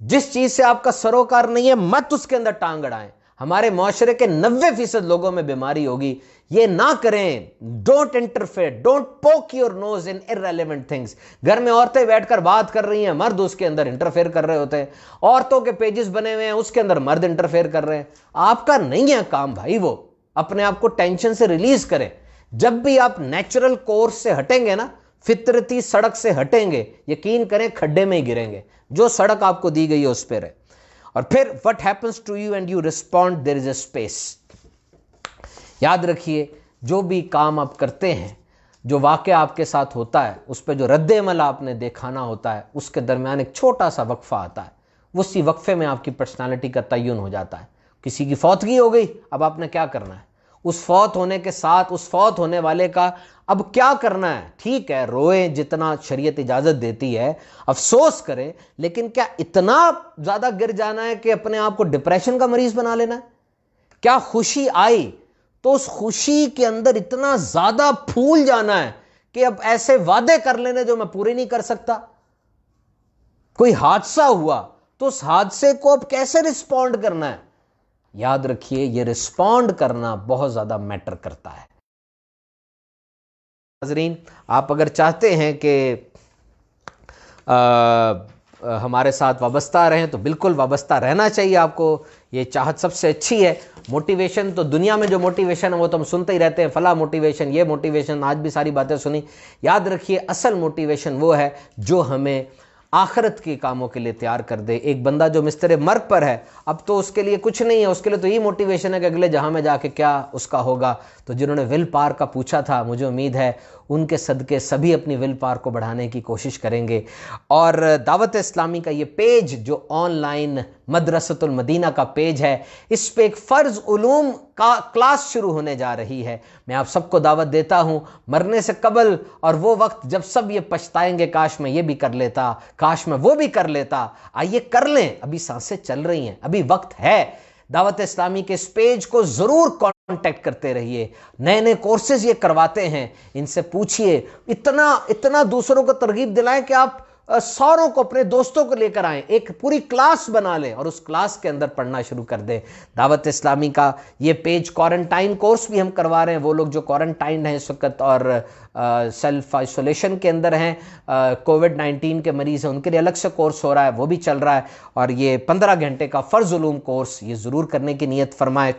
जिस चीज से आपका सरोकार नहीं है मत उसके अंदर टांग अड़ाएं। हमारे मुआशरे के 90% लोगों में बीमारी होगी, ये ना करें। डोंट इंटरफेयर, डोंट पोक your nose in irrelevant things. घर में औरतें बैठकर बात कर रही हैं, मर्द उसके अंदर इंटरफेयर कर रहे होते हैं। औरतों के पेजेस बने हुए हैं, उसके अंदर मर्द इंटरफेयर कर रहे हैं। आपका नहीं है काम भाई, वो अपने आप को टेंशन से रिलीज करें। जब भी आप नेचुरल कोर्स से हटेंगे ना, फितरती सड़क से हटेंगे, यकीन करें खड्डे में ही गिरेंगे। जो सड़क आपको दी गई है उस पर है। और फिर what happens to you and you respond, there is a space. याद रखिए, जो भी काम आप करते हैं, जो वाक़या आपके साथ होता है, उस पर जो रद्द अमल आपने दिखाना होता है, उसके दरमियान एक छोटा सा वक्फा आता है। उसी वक्फे में आपकी पर्सनालिटी का तय्युन हो जाता है। किसी की फौतगी हो गई, अब आपने क्या करना है उस फौत होने के साथ, उस फौत होने वाले का अब क्या करना है। ठीक है, रोए जितना शरीयत इजाजत देती है, अफसोस करें, लेकिन क्या इतना ज्यादा गिर जाना है कि अपने आप को डिप्रेशन का मरीज बना लेना है? क्या खुशी आई तो उस खुशी के अंदर इतना ज्यादा फूल जाना है कि अब ऐसे वादे कर लेने जो मैं पूरे नहीं कर सकता? कोई हादसा हुआ तो उस हादसे को अब कैसे रिस्पॉन्ड करना है? याद रखिए, यह रिस्पॉन्ड करना बहुत ज्यादा मैटर करता है। नाज़रीन, आप अगर चाहते हैं कि हमारे साथ वाबस्ता रहें तो बिल्कुल वाबस्ता रहना चाहिए आपको। ये चाहत सबसे अच्छी है। मोटिवेशन तो दुनिया में जो मोटिवेशन है वो तो हम सुनते ही रहते हैं, फला मोटिवेशन, ये मोटिवेशन, आज भी सारी बातें सुनी। याद रखिए, असल मोटिवेशन वो है जो हमें आखिरत के कामों के लिए तैयार कर दे। एक बंदा जो मिस्तर मर्ग पर है, अब तो उसके लिए कुछ नहीं है, उसके लिए तो ये मोटिवेशन है कि अगले जहां में जाके क्या उसका होगा। तो जिन्होंने विल पावर का पूछा था, मुझे उम्मीद है उनके सदके सभी अपनी विल पावर को बढ़ाने की कोशिश करेंगे। और दावत इस्लामी का ये पेज जो ऑनलाइन मदरसतुल मदीना का पेज है, इस पे एक फ़र्ज उलूम का क्लास शुरू होने जा रही है। मैं आप सबको दावत देता हूँ, मरने से कबल और वो वक्त जब सब ये पछताएंगे, काश मैं ये भी कर लेता, काश मैं वो भी कर लेता। आइए कर लें, अभी सांसें चल रही हैं, अभी वक्त है। दावत इस्लामी के इस पेज को जरूर कांटेक्ट करते रहिए। नए नए कोर्सेज ये करवाते हैं, इनसे पूछिए। इतना दूसरों को तरगीब दिलाएं कि आप सौरों को, अपने दोस्तों को लेकर आएं, एक पूरी क्लास बना लें और उस क्लास के अंदर पढ़ना शुरू कर दें। दावत इस्लामी का ये पेज क्वारंटाइन कोर्स भी हम करवा रहे हैं। वो लोग जो क्वारंटाइन हैं इस वक्त और सेल्फ आइसोलेशन के अंदर हैं, कोविड-19 के मरीज़ हैं, उनके लिए अलग से कोर्स हो रहा है, वो भी चल रहा है। और ये 15 घंटे का फ़र्ज़ उलूम कोर्स ये ज़रूर करने की नीयत फरमाए।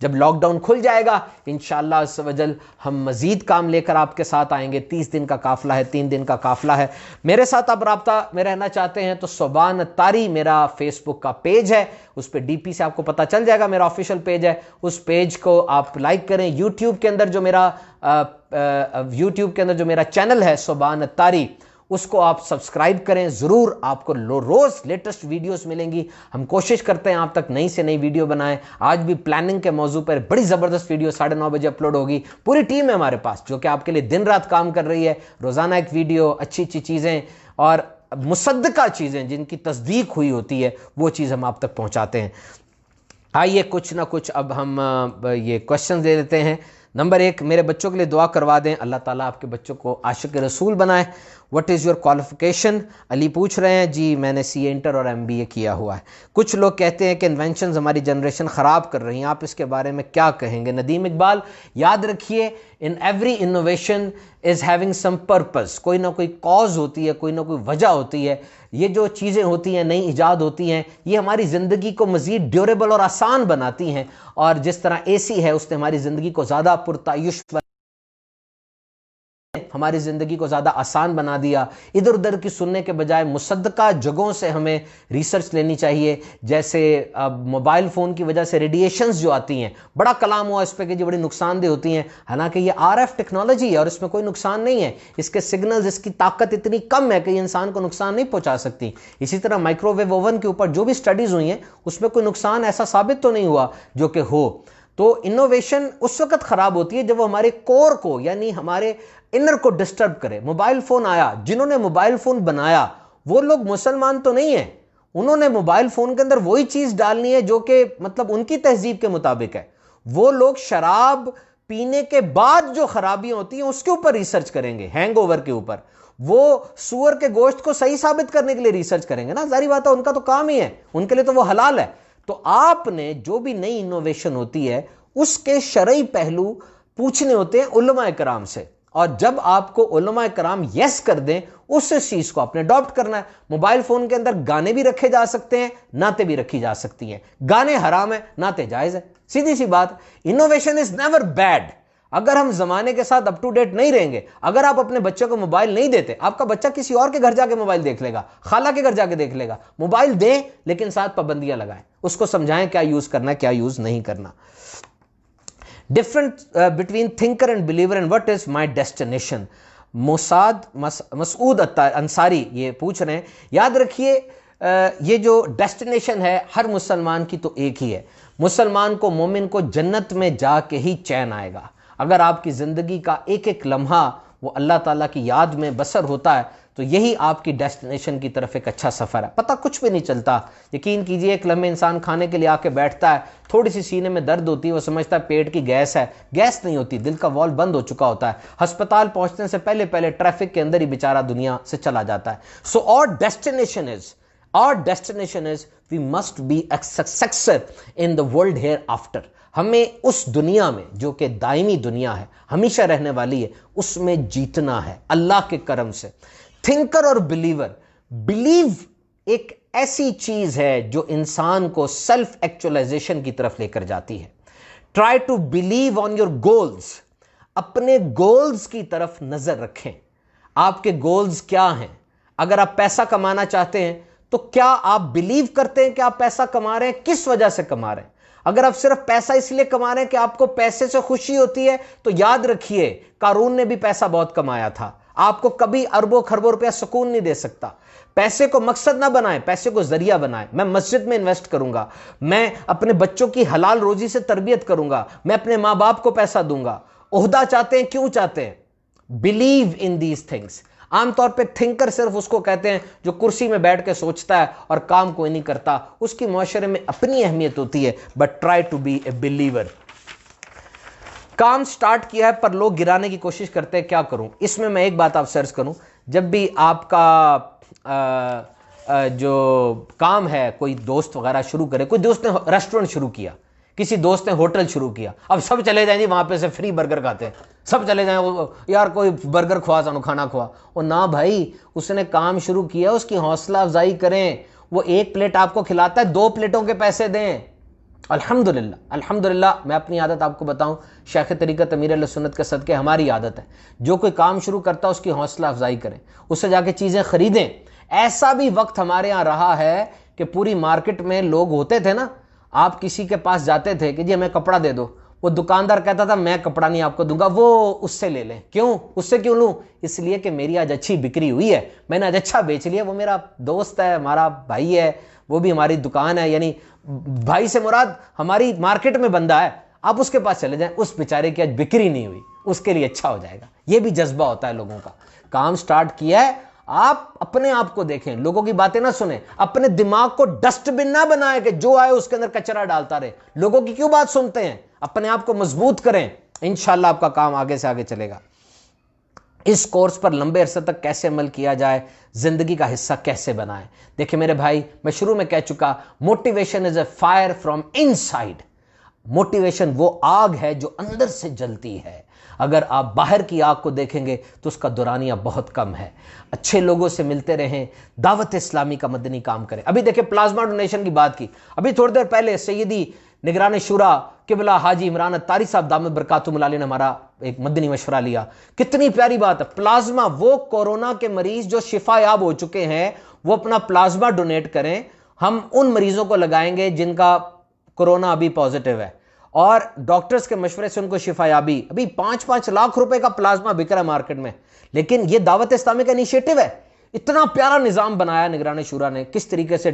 जब लॉकडाउन खुल जाएगा इंशाअल्लाह अज़्ज़ वजल हम मज़ीद काम लेकर आपके साथ आएंगे। 30 दिन का काफ़िला है, 3 दिन का काफ़िला है। मेरे साथ आप राब्ता में रहना चाहते हैं तो सोबान तारी मेरा फेसबुक का पेज है, उस पर डीपी से आपको पता चल जाएगा, मेरा ऑफिशियल पेज है। उस पेज को आप लाइक करें। यूट्यूब के अंदर जो मेरा चैनल है सोबान तारी, उसको आप सब्सक्राइब करें ज़रूर। आपको रोज़ लेटेस्ट वीडियोस मिलेंगी। हम कोशिश करते हैं आप तक नई से नई वीडियो बनाएं। आज भी प्लानिंग के मौजू पर बड़ी ज़बरदस्त वीडियो 9:30 बजे अपलोड होगी। पूरी टीम है हमारे पास जो कि आपके लिए दिन रात काम कर रही है। रोज़ाना एक वीडियो, अच्छी अच्छी चीज़ें और मुसद्दका चीज़ें जिनकी तस्दीक हुई होती है, वो चीज़ हम आप तक पहुँचाते हैं। आइए कुछ ना कुछ अब हम ये क्वेश्चन दे देते हैं नंबर 1, मेरे बच्चों के लिए दुआ करवा दें, अल्लाह ताला आपके बच्चों को आशिक रसूल बनाए। What is your qualification? Ali पूछ रहे हैं जी मैंने CA इंटर और MBA किया हुआ है। कुछ लोग कहते हैं कि इन्वेंशंस हमारी जनरेशन ख़राब कर रही हैं, आप इसके बारे में क्या कहेंगे? नदीम इकबाल, याद रखिए in every innovation is having some purpose, कोई ना कोई कॉज होती है, कोई ना कोई वजह होती है। ये जो चीज़ें होती हैं, नई ईजाद होती हैं, ये हमारी ज़िंदगी को मज़ीद ड्यूरेबल और आसान बनाती हैं। और जिस तरह AC है उसने हमारी ज़िंदगी को ज़्यादा पुरतायुश, हमारी ज़िंदगी को ज़्यादा आसान बना दिया। इधर उधर की सुनने के बजाय मुसद्दका जगहों से हमें रिसर्च लेनी चाहिए। जैसे मोबाइल फ़ोन की वजह से रेडिएशंस जो आती हैं, बड़ा कलाम हुआ इस पर कि जी बड़ी नुकसानदेह होती हैं, हालांकि ये RF टेक्नोलॉजी है और इसमें कोई नुकसान नहीं है। इसके सिग्नल्स, इसकी ताकत इतनी कम है कि ये इंसान को नुकसान नहीं पहुंचा सकती। इसी तरह माइक्रोवेव ओवन के ऊपर जो भी स्टडीज़ हुई हैं उसमें कोई नुकसान ऐसा साबित तो नहीं हुआ जो कि हो। तो इनोवेशन उस वक्त ख़राब होती है जब वो हमारे कोर को, यानी हमारे इनर को डिस्टर्ब करे। मोबाइल फ़ोन आया, जिन्होंने मोबाइल फ़ोन बनाया वो लोग मुसलमान तो नहीं है, उन्होंने मोबाइल फ़ोन के अंदर वही चीज़ डालनी है जो कि मतलब उनकी तहजीब के मुताबिक है। वो लोग शराब पीने के बाद जो खराबियां होती हैं उसके ऊपर रिसर्च करेंगे, हैंगओवर के ऊपर। वो सूअर के गोश्त को सही साबित करने के लिए रिसर्च करेंगे ना, जारी बात है, उनका तो काम ही है, उनके लिए तो वो हलाल है। तो आपने जो भी नई इनोवेशन होती है उसके शरई पहलू पूछने होते हैं उलमा कराम से, और जब आपको उलमा कराम यस कर दें उस चीज को आपने अडॉप्ट करना है। मोबाइल फोन के अंदर गाने भी रखे जा सकते हैं, नाते भी रखी जा सकती हैं। गाने हराम है, नाते जायज है, सीधी सी बात। Innovation is never bad. अगर हम जमाने के साथ अप टू डेट नहीं रहेंगे, अगर आप अपने बच्चे को मोबाइल नहीं देते, आपका बच्चा किसी और के घर जाके मोबाइल देख लेगा, खाला के घर जाके देख लेगा। मोबाइल दें लेकिन साथ पाबंदियां लगाएं, उसको समझाएं क्या यूज करना है क्या यूज नहीं करना। Different between thinker and believer and what is my destination? Masood Ansari ये पूछ रहे हैं। याद रखिए ये जो डेस्टिनेशन है हर मुसलमान की तो एक ही है। मुसलमान को, मोमिन को जन्नत में जाके ही चैन आएगा। अगर आपकी ज़िंदगी का एक एक लम्हा वो अल्लाह ताला की याद में बसर होता है तो यही आपकी डेस्टिनेशन की तरफ एक अच्छा सफ़र है। पता कुछ भी नहीं चलता। यकीन कीजिए, एक लम्हे इंसान खाने के लिए आके बैठता है, थोड़ी सी सीने में दर्द होती है, वो समझता है पेट की गैस है, गैस नहीं होती, दिल का वॉल्व बंद हो चुका होता है। अस्पताल पहुंचने से पहले पहले ट्रैफिक के अंदर ही बेचारा दुनिया से चला जाता है। So our destination is we must be a successor in the world hereafter. हमें उस दुनिया में जो कि दायमी दुनिया है, हमेशा रहने वाली है, उसमें जीतना है अल्लाह के करम से। थिंकर और बिलीवर, बिलीव एक ऐसी चीज है जो इंसान को सेल्फ एक्चुअलाइजेशन की तरफ लेकर जाती है। Try to believe on your goals. अपने गोल्स की तरफ नजर रखें। आपके गोल्स क्या हैं? अगर आप पैसा कमाना चाहते हैं तो क्या आप बिलीव करते हैं कि आप पैसा कमा रहे हैं? किस वजह से कमा रहे हैं? अगर आप सिर्फ पैसा इसलिए कमा रहे हैं कि आपको पैसे से खुशी होती है तो याद रखिए कारून ने भी पैसा बहुत कमाया था, आपको कभी अरबों खरबों रुपया सुकून नहीं दे सकता। पैसे को मकसद ना बनाएं, पैसे को जरिया बनाएं। मैं मस्जिद में इन्वेस्ट करूंगा, मैं अपने बच्चों की हलाल रोजी से तरबियत करूंगा, मैं अपने मां बाप को पैसा दूंगा। ओहदा चाहते हैं, क्यों चाहते हैं? Believe in these things. आमतौर पे थिंकर सिर्फ उसको कहते हैं जो कुर्सी में बैठ के सोचता है और काम कोई नहीं करता। उसकी मुआशरे में अपनी अहमियत होती है, but try to be a believer. काम स्टार्ट किया है पर लोग गिराने की कोशिश करते हैं, क्या करूं? इसमें मैं एक बात आप सर्च करूं, जब भी आपका जो काम है, कोई दोस्त वगैरह शुरू करे, कोई दोस्त ने रेस्टोरेंट शुरू किया, किसी दोस्त ने होटल शुरू किया, अब सब चले जाएंगे वहां पे से फ्री बर्गर खाते हैं, सब चले जाएं, यार कोई बर्गर खुआ, सानू खाना खुआ। और ना भाई, उसने काम शुरू किया, उसकी हौसला अफजाई करें। वो एक प्लेट आपको खिलाता है, 2 प्लेटों के पैसे दें। अल्हम्दुलिल्लाह, अल्हम्दुलिल्लाह। मैं अपनी आदत आपको बताऊं, शेख तरीक़त अमीर अहले सुन्नत के सदके हमारी आदत है, जो कोई काम शुरू करता है उसकी हौसला अफजाई करें, उससे जाके चीज़ें खरीदें। ऐसा भी वक्त हमारे यहाँ रहा है कि पूरी मार्केट में लोग होते थे ना, आप किसी के पास जाते थे कि जी हमें कपड़ा दे दो, वो दुकानदार कहता था मैं कपड़ा नहीं आपको दूंगा, वो उससे ले लें। क्यों? उससे क्यों लूं? इसलिए कि मेरी आज अच्छी बिक्री हुई है, मैंने आज अच्छा बेच लिया, वो मेरा दोस्त है, हमारा भाई है, वो भी हमारी दुकान है, यानी भाई से मुराद हमारी मार्केट में बंदा है। आप उसके पास चले जाएं, उस बेचारे की आज बिक्री नहीं हुई, उसके लिए अच्छा हो जाएगा। ये भी जज्बा होता है लोगों का। काम स्टार्ट किया है, आप अपने आप को देखें, लोगों की बातें ना सुने, अपने दिमाग को डस्टबिन ना बनाए कि जो आए उसके अंदर कचरा डालता रहे। लोगों की क्यों बात सुनते हैं? अपने आप को मजबूत करें, इंशाल्लाह आपका काम आगे से आगे चलेगा। इस कोर्स पर लंबे अरसे तक कैसे अमल किया जाए, जिंदगी का हिस्सा कैसे बनाएं। देखिए मेरे भाई, मैं शुरू में कह चुका, motivation is a fire from inside. Motivation वो आग है जो अंदर से जलती है। अगर आप बाहर की आग को देखेंगे तो उसका दुरानिया बहुत कम है। अच्छे लोगों से मिलते रहें, दावत इस्लामी का मदनी काम करें। अभी देखिए प्लाज्मा डोनेशन की बात की, अभी थोड़ी देर पहले सैयदी निगरान शुरा किबला हाजी इमरान अत्तारी साहब दामद बरकातुहुम अलैह ने हमारा एक मदनी मशवरा लिया। कितनी प्यारी बात है। प्लाज्मा, वो कोरोना के मरीज जो शिफायाब हो चुके हैं वो अपना प्लाज्मा डोनेट करें। हम उन मरीजों को लगाएंगे जिनका कोरोना अभी पॉजिटिव है और डॉक्टर्स के मशवरे से उनको शिफायाबी। अभी 5-5 लाख रुपए का प्लाज्मा बिक रहा है मार्केट में, लेकिन ये दावत इस्लामी का इनिशिएटिव है। इतना प्यारा निजाम बनाया निगरान शुरा ने, किस तरीके से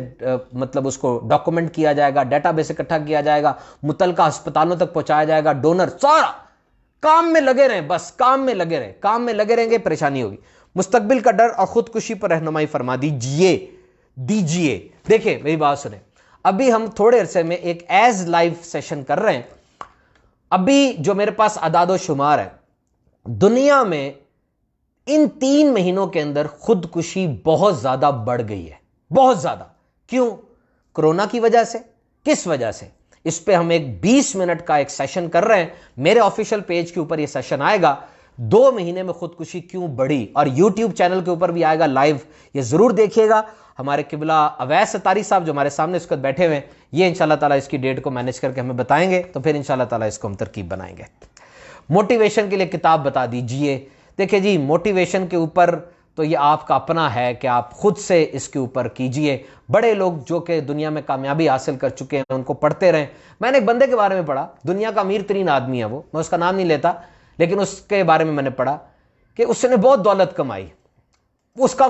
मतलब उसको डॉक्यूमेंट किया जाएगा, डेटाबेस इकट्ठा किया जाएगा, मुतलका अस्पतालों तक पहुंचाया जाएगा, डोनर सारा काम में लगे रहें, बस काम में लगे रहें। काम में लगे रहेंगे परेशानी होगी। मुस्तकबिल का डर और खुदकुशी पर रहनुमाई फरमा दीजिए। देखिए मेरी बात सुने, अभी हम थोड़े अरसे में एक एज लाइव सेशन कर रहे हैं। अभी जो मेरे पास अदादो शुमार है, दुनिया में इन 3 महीनों के अंदर खुदकुशी बहुत ज्यादा बढ़ गई है, बहुत ज्यादा। क्यों? कोरोना की वजह से। किस वजह से? इस पे हम एक 20 मिनट का एक सेशन कर रहे हैं। मेरे ऑफिशियल पेज के ऊपर यह सेशन आएगा, 2 महीने में खुदकुशी क्यों बढ़ी, और यूट्यूब चैनल के ऊपर भी आएगा लाइव। ये जरूर देखिएगा। हमारे किबला अवैस अत्तारी साहब जो हमारे सामने इसको बैठे हुए हैं, ये इंशाल्लाह ताला इसकी डेट को मैनेज करके हमें बताएंगे, तो फिर इंशाल्लाह ताला इसको हम तरकीब बनाएंगे। मोटिवेशन के लिए किताब बता दीजिए। देखिए जी, मोटिवेशन के ऊपर तो ये आपका अपना है कि आप खुद से इसके ऊपर कीजिए। बड़े लोग जो कि दुनिया में कामयाबी हासिल कर चुके हैं उनको पढ़ते रहें। मैंने एक बंदे के बारे में पढ़ा, दुनिया का अमीर तरीन आदमी है वो, मैं उसका नाम नहीं लेता, लेकिन उसके बारे में मैंने पढ़ा कि उसने बहुत दौलत कमाई। उसका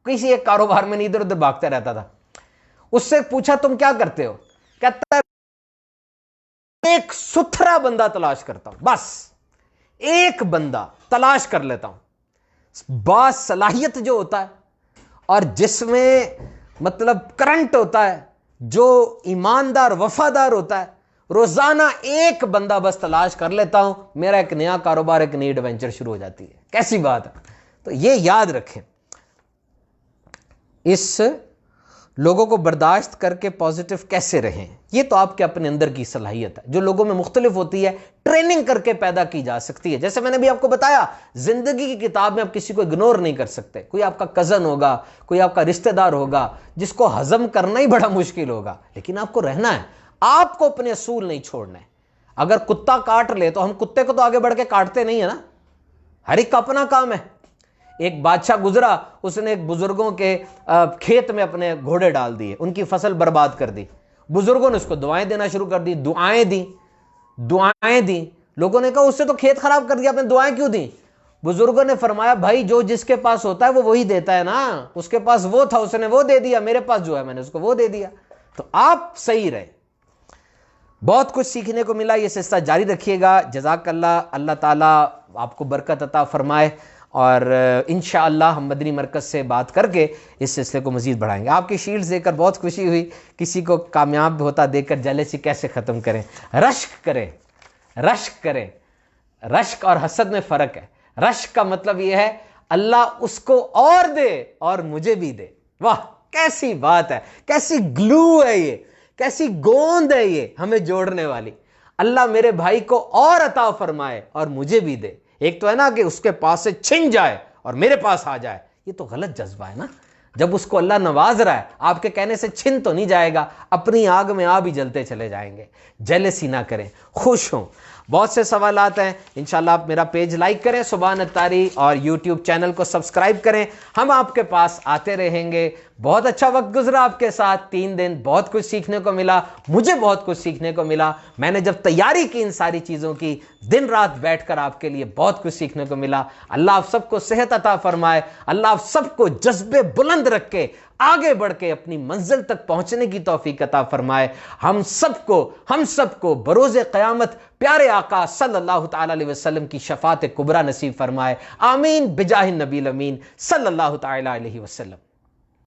किसी एक कारोबार में नहीं इधर उधर भागता रहता था। उससे पूछा तुम क्या करते हो? कहता है एक सुथरा बंदा तलाश करता हूं, बस एक बंदा तलाश कर लेता हूं, बासलाहियत जो होता है और जिसमें मतलब करंट होता है, जो ईमानदार वफादार होता है, रोजाना एक बंदा बस तलाश कर लेता हूं, मेरा एक नया कारोबार, एक नई एडवेंचर शुरू हो जाती है। कैसी बात है। तो ये याद रखें, इस लोगों को बर्दाश्त करके पॉजिटिव कैसे रहें, ये तो आपके अपने अंदर की सलाहियत है, जो लोगों में मुख्तलिफ होती है, ट्रेनिंग करके पैदा की जा सकती है। जैसे मैंने भी आपको बताया, जिंदगी की किताब में आप किसी को इग्नोर नहीं कर सकते। कोई आपका कजन होगा, कोई आपका रिश्तेदार होगा जिसको हजम करना ही बड़ा मुश्किल होगा, लेकिन आपको रहना है, आपको अपने असूल नहीं छोड़ना है। अगर कुत्ता काट ले तो हम कुत्ते को तो आगे बढ़ के काटते नहीं है ना, हर एक का अपना काम है। एक बादशाह गुजरा, उसने एक बुजुर्गों के खेत में अपने घोड़े डाल दिए, उनकी फसल बर्बाद कर दी। बुजुर्गों ने उसको दुआएं देना शुरू कर दी, दुआएं दी। लोगों ने कहा उससे तो खेत खराब कर दिया, आपने दुआएं क्यों दी? बुजुर्गों ने फरमाया भाई जो जिसके पास होता है वो वही देता है ना, उसके पास वो था उसने वो दे दिया, मेरे पास जो है मैंने उसको वो दे दिया। तो आप सही रहे। बहुत कुछ सीखने को मिला, ये सिलसिला जारी रखिएगा। जज़ाकल्लाह, अल्लाह ताला आपको बरकत अता फरमाए और इंशाअल्लाह हम मदनी मरकज़ से बात करके इस सिलसिले को मज़ीद बढ़ाएंगे। आपकी शील्ड्स देकर बहुत खुशी हुई। किसी को कामयाब होता देखकर जेलसी कैसे ख़त्म करें? रश्क करें, रश्क करें। रश्क और हसद में फ़र्क है। रश्क का मतलब यह है अल्लाह उसको और दे और मुझे भी दे। वाह कैसी बात है, कैसी ग्लू है ये, कैसी गोंद है ये हमें जोड़ने वाली। अल्लाह मेरे भाई को और अता फरमाए और मुझे भी दे। एक तो है ना कि उसके पास से छिन जाए और मेरे पास आ जाए, ये तो गलत जज्बा है ना। जब उसको अल्लाह नवाज रहा है, आपके कहने से छिन तो नहीं जाएगा, अपनी आग में आप ही जलते चले जाएंगे। जेलसी ना करें, खुश हों। बहुत से सवालात हैं, इंशाल्लाह आप मेरा पेज लाइक करें सुभान अत्तारी और यूट्यूब चैनल को सब्सक्राइब करें। हम आपके पास आते रहेंगे। बहुत अच्छा वक्त गुजरा आपके साथ, 3 दिन बहुत कुछ सीखने को मिला, मुझे बहुत कुछ सीखने को मिला। मैंने जब तैयारी की इन सारी चीज़ों की, दिन रात बैठकर आपके लिए बहुत कुछ सीखने को मिला। अल्लाह आप सबको सेहत अता फरमाए, अल्लाह आप सबको जज्बे बुलंद रख के आगे बढ़ के अपनी मंजिल तक पहुंचने की तौफीक अता फरमाए। हम सबको बरोज़े क़यामत प्यारे आका सल्लल्लाहु तआला अलैहि वसल्लम की शफात कुबरा नसीब फरमाए। आमीन बिजाहिन नबील अमीन सल्लल्लाहु तआला अलैहि वसल्लम।